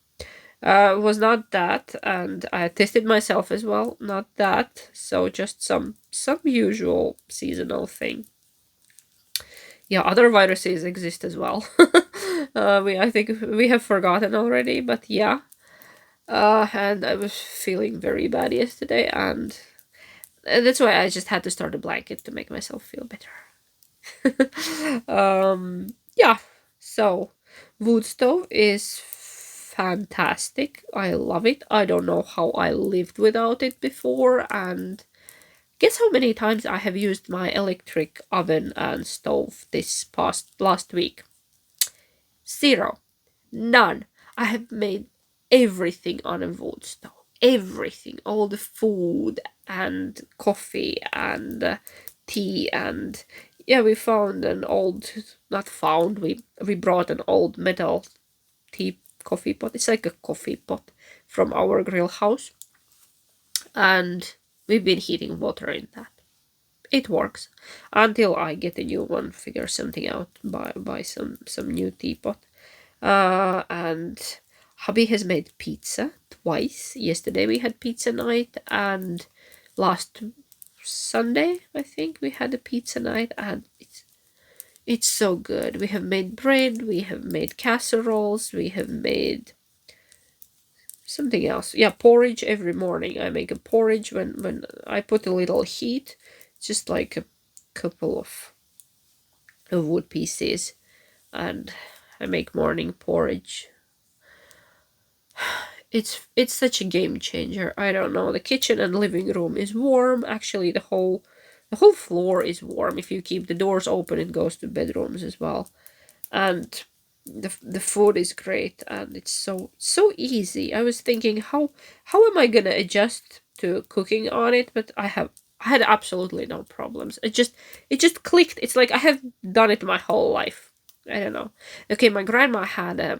Was not that, and I tested myself as well, not that, so just some usual seasonal thing. Yeah, other viruses exist as well. I think we have forgotten already, but yeah. And I was feeling very bad yesterday, and That's why I just had to start a blanket to make myself feel better. Yeah, so wood stove is fantastic. I love it. I don't know how I lived without it before, and guess how many times I have used my electric oven and stove this past last week? Zero. None. I have made everything on a wood stove. Everything. All the food and coffee and tea and yeah, we found an old, not found, we brought an old metal tea coffee pot. It's like a coffee pot from our grill house. And we've been heating water in that. It works until I get a new one, figure something out, buy some new teapot. And hubby has made pizza twice. Yesterday we had pizza night, and last Sunday I think we had a pizza night, and it's so good. We have made bread, we have made casseroles, we have made something else. Yeah, porridge every morning. I make a porridge when I put a little heat, just like a couple of wood pieces, and I make morning porridge. It's such a game changer. I don't know. The kitchen and living room is warm. Actually, the whole floor is warm. If you keep the doors open, it goes to bedrooms as well. And the food is great, and it's so easy. I was thinking how am I gonna adjust to cooking on it, but I had absolutely no problems. It just clicked. It's like I have done it my whole life. I don't know. Okay, my grandma had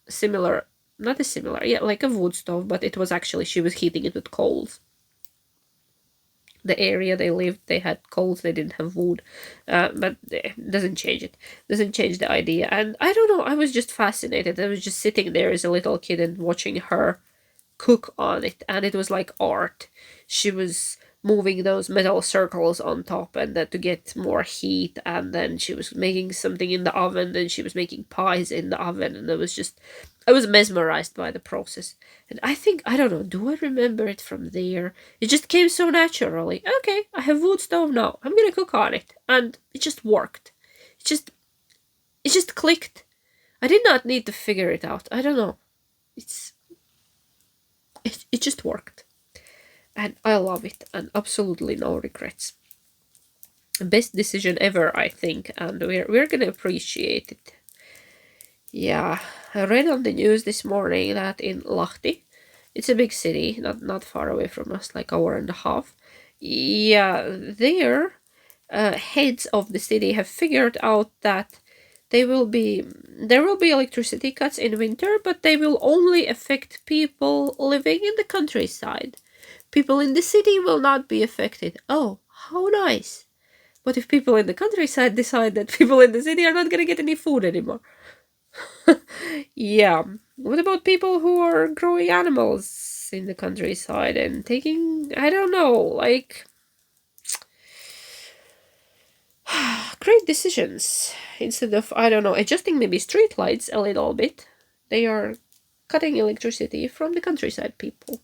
similar, not a similar, yeah, like a wood stove, but it was actually, she was heating it with coals. The area they lived, they had coals, they didn't have wood, but it doesn't change it. Doesn't change the idea. And I don't know, I was just fascinated. I was just sitting there as a little kid and watching her cook on it, and it was like art. She was moving those metal circles on top and then to get more heat, and then she was making something in the oven, and she was making pies in the oven, and I was mesmerized by the process. And I think, I don't know, do I remember it from there? It just came so naturally. Okay, I have wood stove now, I'm gonna cook on it. And it just worked. It just clicked. I did not need to figure it out. I don't know. It just worked. And I love it, and absolutely no regrets. Best decision ever, I think, and we're gonna appreciate it. Yeah, I read on the news this morning that in Lahti, it's a big city, not far away from us, like hour and a half. Yeah, there, heads of the city have figured out that there will be electricity cuts in winter, but they will only affect people living in the countryside. People in the city will not be affected. Oh, how nice. What if people in the countryside decide that people in the city are not going to get any food anymore? Yeah. What about people who are growing animals in the countryside and taking, I don't know, like, great decisions? Instead of, I don't know, adjusting maybe streetlights a little bit, they are cutting electricity from the countryside people.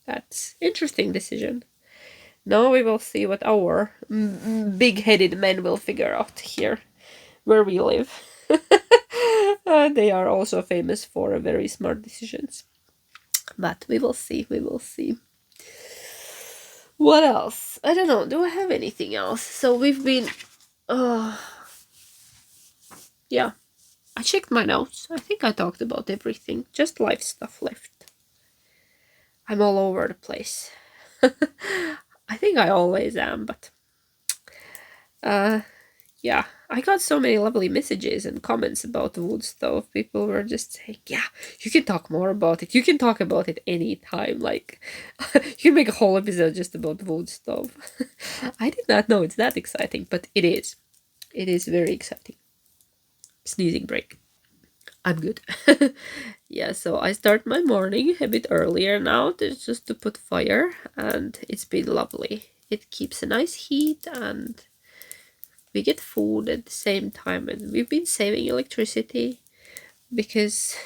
That's interesting decision. Now we will see what our big-headed men will figure out here, where we live. They are also famous for very smart decisions. But we will see, we will see. What else? I don't know, do I have anything else? So we've been... yeah, I checked my notes. I think I talked about everything. Just life stuff left. I'm all over the place. I think I always am, but yeah, I got so many lovely messages and comments about the wood stove. People were just saying, yeah, you can talk more about it. You can talk about it anytime. Like, you can make a whole episode just about the wood stove. I did not know it's that exciting, but it is. It is very exciting. Sneezing break. I'm good. Yeah, so I start my morning a bit earlier now just to put fire, and it's been lovely. It keeps a nice heat, and we get food at the same time, and we've been saving electricity because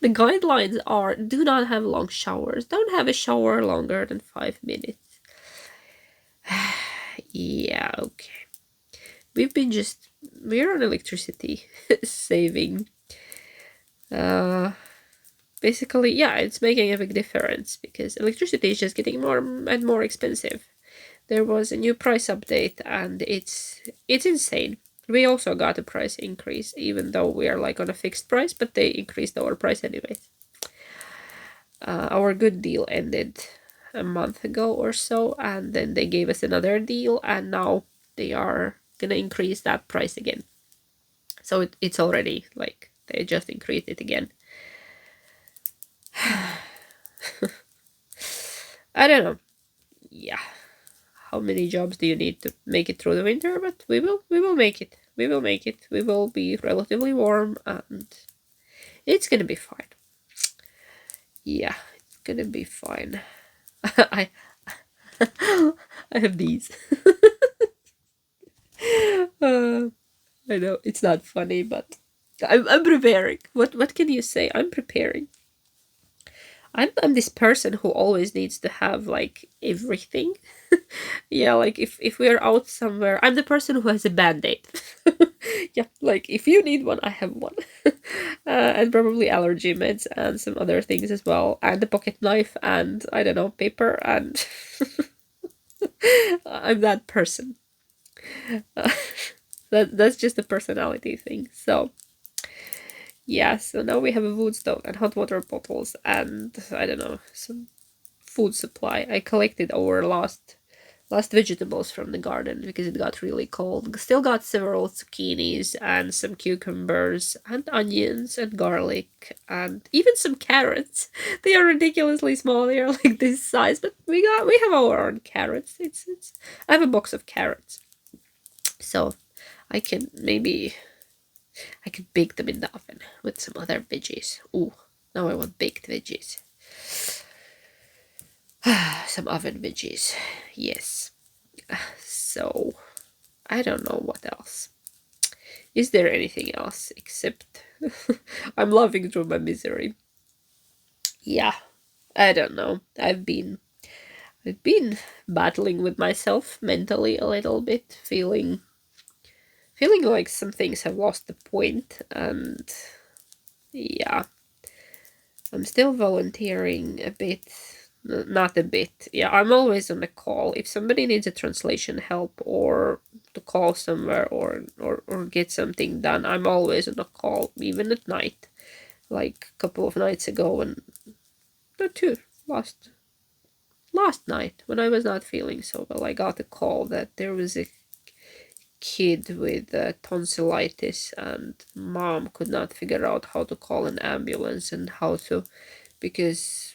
the guidelines are do not have long showers. Don't have a shower longer than 5 minutes. Yeah, okay. We're on electricity saving. Uh, Basically, yeah, it's making a big difference because electricity is just getting more and more expensive. There was a new price update and it's insane. We also got a price increase, even though we are like on a fixed price, but they increased our price anyway. Our good deal ended a month ago or so, and then they gave us another deal, and now they are gonna increase that price again. So it's already like they just increased it again. I don't know. Yeah, how many jobs do you need to make it through the winter? But we will make it. We will make it. We will be relatively warm, and it's gonna be fine. Yeah, it's gonna be fine. I I have these. uh, I know it's not funny, but I'm preparing. What can you say? I'm preparing. I'm this person who always needs to have like everything. Yeah, like if we're out somewhere, I'm the person who has a band-aid. Yeah, like if you need one, I have one. And probably allergy meds and some other things as well, and a pocket knife and I don't know, paper and I'm that person. That's just a personality thing. So yeah, so now we have a wood stove and hot water bottles and I don't know, some food supply. I collected our last vegetables from the garden because it got really cold. Still got several zucchinis and some cucumbers and onions and garlic and even some carrots. They are ridiculously small. They are like this size, but we have our own carrots. It's I have a box of carrots. So I can maybe I could bake them in the oven with some other veggies. Ooh, now I want baked veggies. Some oven veggies. Yes. So, I don't know what else. Is there anything else except I'm laughing through my misery. Yeah, I don't know. I've been battling with myself mentally a little bit, feeling like some things have lost the point, and yeah, I'm still volunteering a bit. Not a bit. Yeah, I'm always on the call. If somebody needs a translation help or to call somewhere or get something done, I'm always on the call, even at night. Like a couple of nights ago, and no, two last night when I was not feeling so well, I got a call that there was a kid with tonsillitis, and mom could not figure out how to call an ambulance and how to, because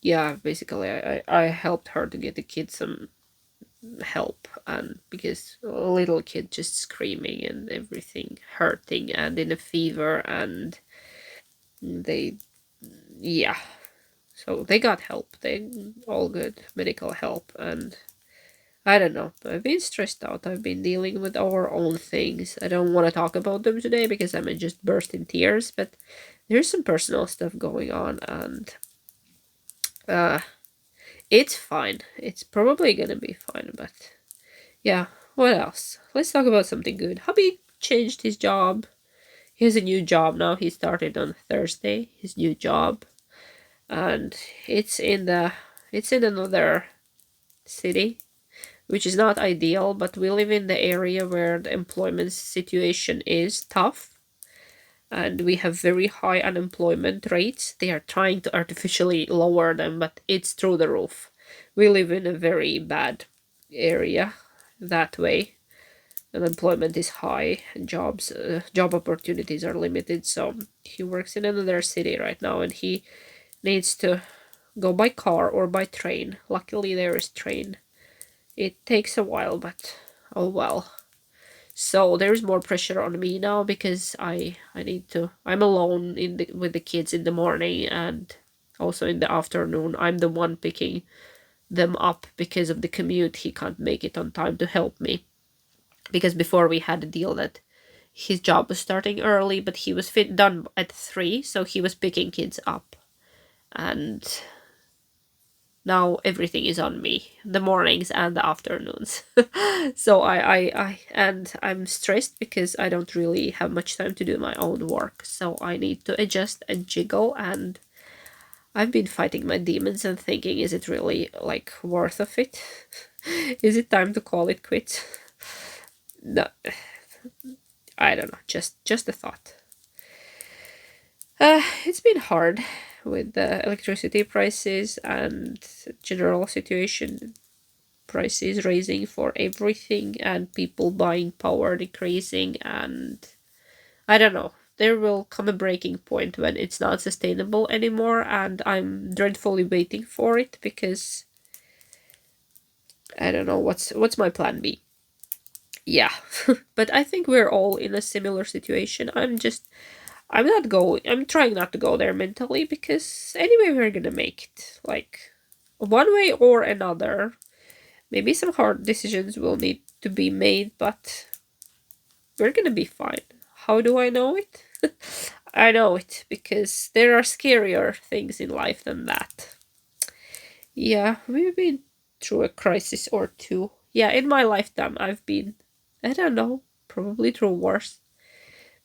yeah, basically I helped her to get the kid some help, and because a little kid just screaming and everything hurting and in a fever, and they, yeah, so they got help, they all good medical help, and I don't know, I've been stressed out, I've been dealing with our own things. I don't want to talk about them today because I might just burst in tears, but there's some personal stuff going on, and uh it's fine. It's probably gonna be fine, but yeah, what else? Let's talk about something good. Hubby changed his job. He has a new job now. He started on Thursday, his new job. And it's in another city, which is not ideal, but we live in the area where the employment situation is tough. And we have very high unemployment rates. They are trying to artificially lower them, but it's through the roof. We live in a very bad area that way. Unemployment is high, and job opportunities are limited. So he works in another city right now, and he needs to go by car or by train. Luckily, there is train. It takes a while, but oh well. So there's more pressure on me now because I need to. I'm alone with the kids in the morning and also in the afternoon. I'm the one picking them up because of the commute. He can't make it on time to help me, because before we had a deal that his job was starting early, but he was done at 3, so he was picking kids up, and now everything is on me, the mornings and the afternoons. So I'm stressed because I don't really have much time to do my own work. So I need to adjust and jiggle, and I've been fighting my demons and thinking, is it really like worth of it? Is it time to call it quits? No, I don't know. Just a thought. It's been hard with the electricity prices and general situation, prices rising for everything and people buying power decreasing, and I don't know. There will come a breaking point when it's not sustainable anymore, and I'm dreadfully waiting for it because I don't know what's my plan B. Yeah, but I think we're all in a similar situation. I'm trying not to go there mentally because anyway we're gonna make it. Like, one way or another. Maybe some hard decisions will need to be made, but we're gonna be fine. How do I know it? I know it because there are scarier things in life than that. Yeah, we've been through a crisis or two. Yeah, in my lifetime I've been, I don't know, probably through worse.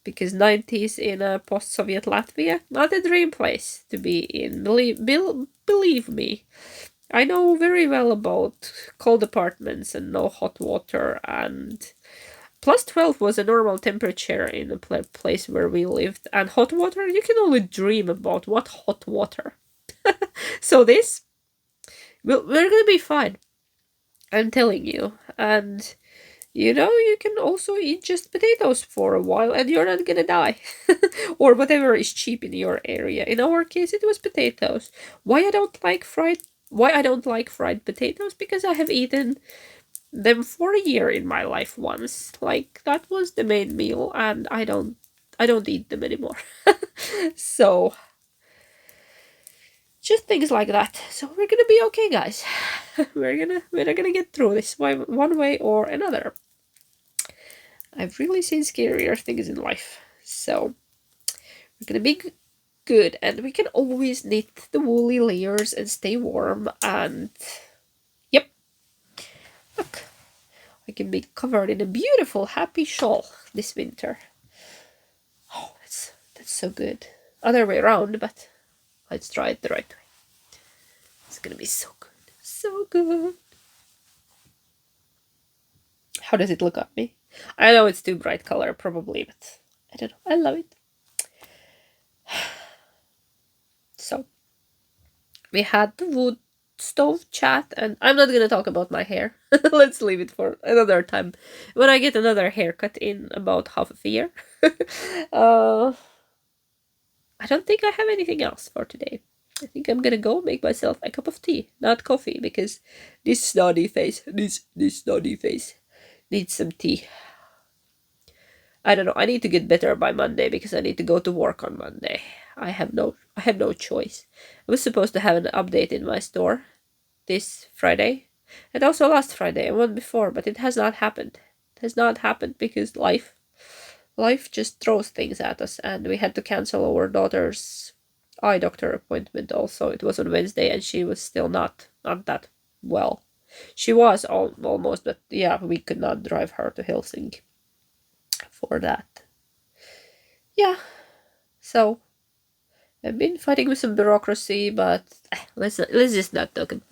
Because 90s in a post-Soviet Latvia, not a dream place to be in. Believe me. I know very well about cold apartments and no hot water, and plus 12 was a normal temperature in the place where we lived, and hot water, you can only dream about what hot water. So we're gonna be fine, I'm telling you. And you can also eat just potatoes for a while and you're not gonna die. Or whatever is cheap in your area. In our case, it was potatoes. Why I don't like fried potatoes? Because I have eaten them for a year in my life once. Like, that was the main meal, and I don't eat them anymore. So just things like that. So we're gonna be okay, guys. We're gonna get through this one way or another. I've really seen scarier things in life. So we're gonna be good, and we can always knit the woolly layers and stay warm. And yep, look, I can be covered in a beautiful happy shawl this winter. Oh, that's so good. Other way around, but let's try it the right way. It's gonna be so good. So good. How does it look on me? I know it's too bright color, probably, but I don't know. I love it. So, we had the wood stove chat, and I'm not gonna talk about my hair. Let's leave it for another time. When I get another haircut in about half a year. uh, I don't think I have anything else for today. I think I'm gonna go make myself a cup of tea, not coffee, because this snotty face needs some tea. I don't know. I need to get better by Monday because I need to go to work on Monday. I have no choice. I was supposed to have an update in my store this Friday, and also last Friday and one before, but it has not happened. It has not happened because life just throws things at us, and we had to cancel our daughter's eye doctor appointment. Also, it was on Wednesday, and she was still not that well. She was almost, but yeah, we could not drive her to Helsinki for that. Yeah, so I've been fighting with some bureaucracy, but let's just not talk about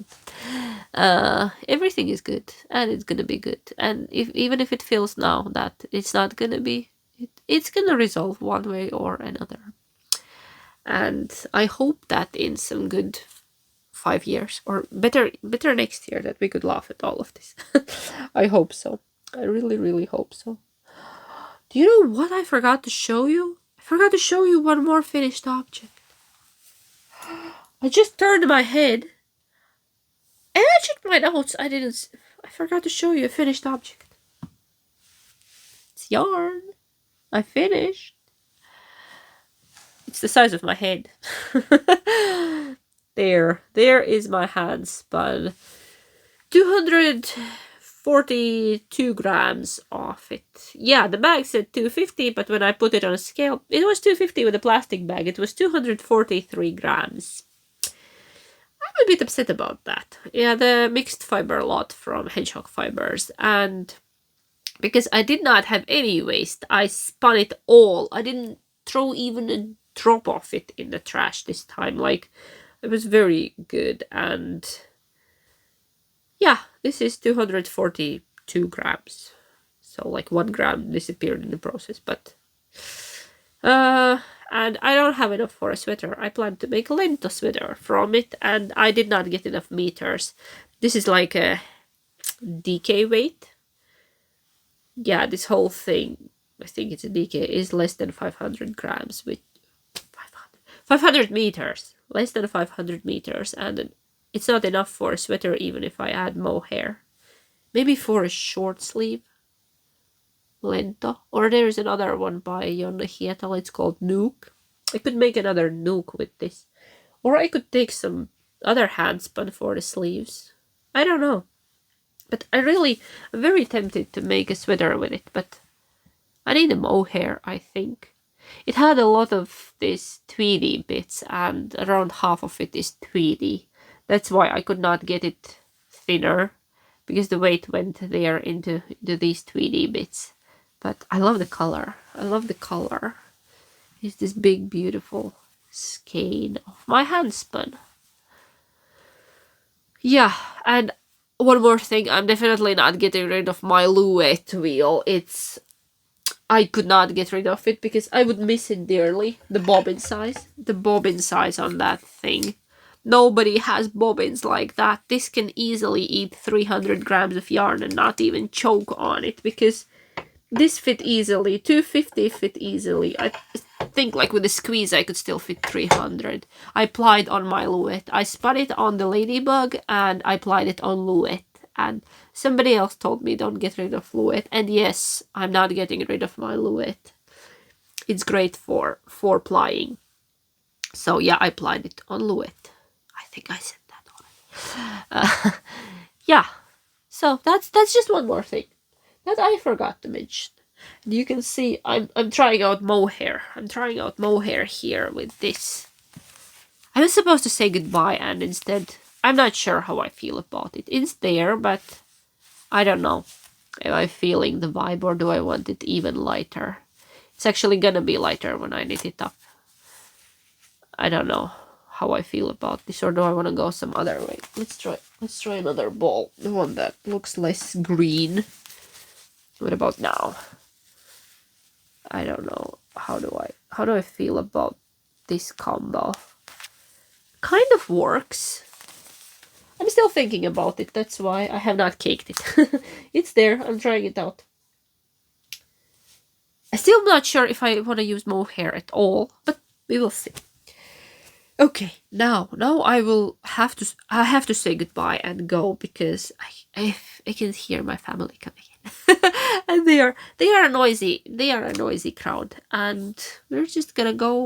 it. Everything is good, and it's gonna be good. And even if it feels now that it's not gonna be, it's gonna resolve one way or another. And I hope that in some good 5 years, or better next year, that we could laugh at all of this. I hope so. I really, really hope so. Do you know what I forgot to show you? I forgot to show you one more finished object. I just turned my head and I checked my notes. I forgot to show you a finished object. It's yarn. I finished. It's the size of my head. There is my hand spun. 242 grams off it. Yeah, the bag said 250, but when I put it on a scale, it was 250 with a plastic bag. It was 243 grams. I a bit upset about that. Yeah, the mixed fiber lot from Hedgehog Fibers, and because I did not have any waste, I spun it all. I didn't throw even a drop of it in the trash this time. Like, it was very good. And yeah, this is 242 grams. So like 1 gram disappeared in the process, but and I don't have enough for a sweater. I plan to make a lento sweater from it, and I did not get enough meters. This is like a DK weight. Yeah, this whole thing, I think it's a DK, is less than 500 grams, with 500 meters. Less than 500 meters, and it's not enough for a sweater even if I add mohair. Maybe for a short sleeve lento. Or there's another one by Jonna Hietala, it's called Nuke. I could make another Nuke with this. Or I could take some other hand-spun for the sleeves. I don't know. But I'm very tempted to make a sweater with it, but I need a mohair, I think. It had a lot of these tweedy bits, and around half of it is tweedy. That's why I could not get it thinner, because the weight went there into these tweedy bits. But I love the color. I love the color. It's this big, beautiful skein of my handspun. Yeah, and one more thing. I'm definitely not getting rid of my Louet wheel. I could not get rid of it because I would miss it dearly. The bobbin size. The bobbin size on that thing. Nobody has bobbins like that. This can easily eat 300 grams of yarn and not even choke on it, because this fit easily. 250 fit easily. I think like with a squeeze I could still fit 300. I applied on my Louet. I spun it on the Ladybug and I applied it on Louet. And somebody else told me don't get rid of Louet. And yes, I'm not getting rid of my Louet. It's great for plying. So yeah, I applied it on Louet. I think I said that already. Yeah, so that's just one more thing that I forgot to mention. And you can see I'm trying out mohair. I'm trying out mohair here with this. I was supposed to say goodbye, and instead I'm not sure how I feel about it. It's there, but I don't know. Am I feeling the vibe, or do I want it even lighter? It's actually gonna be lighter when I knit it up. I don't know how I feel about this, or do I want to go some other way? Let's try another ball. The one that looks less green. What about now? I don't know. How do I feel about this combo? Kind of works. I'm still thinking about it. That's why I have not caked it. It's there. I'm trying it out. I'm still not sure if I want to use mohair at all, but we will see. Okay, now I have to say goodbye and go, because I can hear my family coming in. And they are a noisy crowd, and we're just gonna go.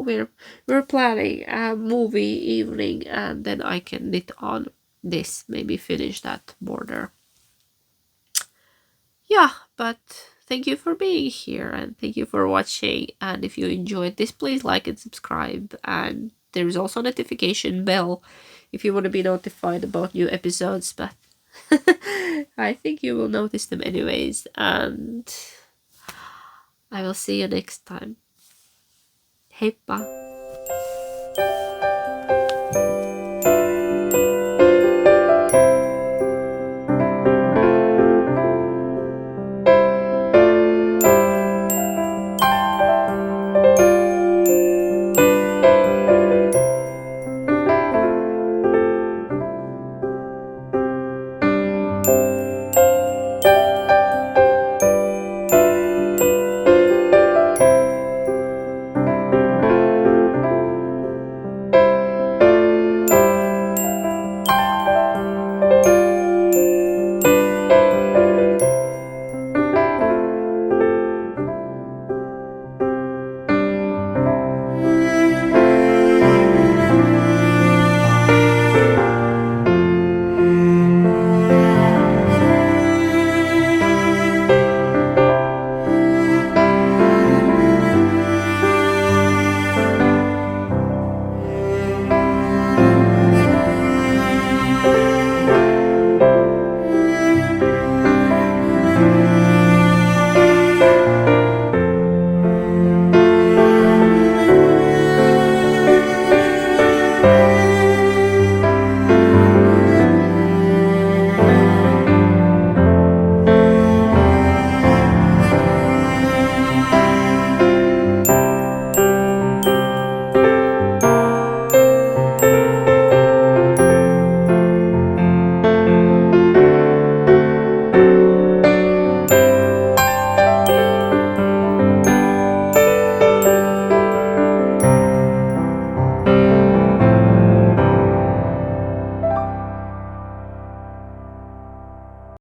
We're planning a movie evening, and then I can knit on this, maybe finish that border. Yeah, but thank you for being here, and thank you for watching. And if you enjoyed this, please like and subscribe, and there is also a notification bell if you want to be notified about new episodes, but I think you will notice them anyways, and I will see you next time. Heippa!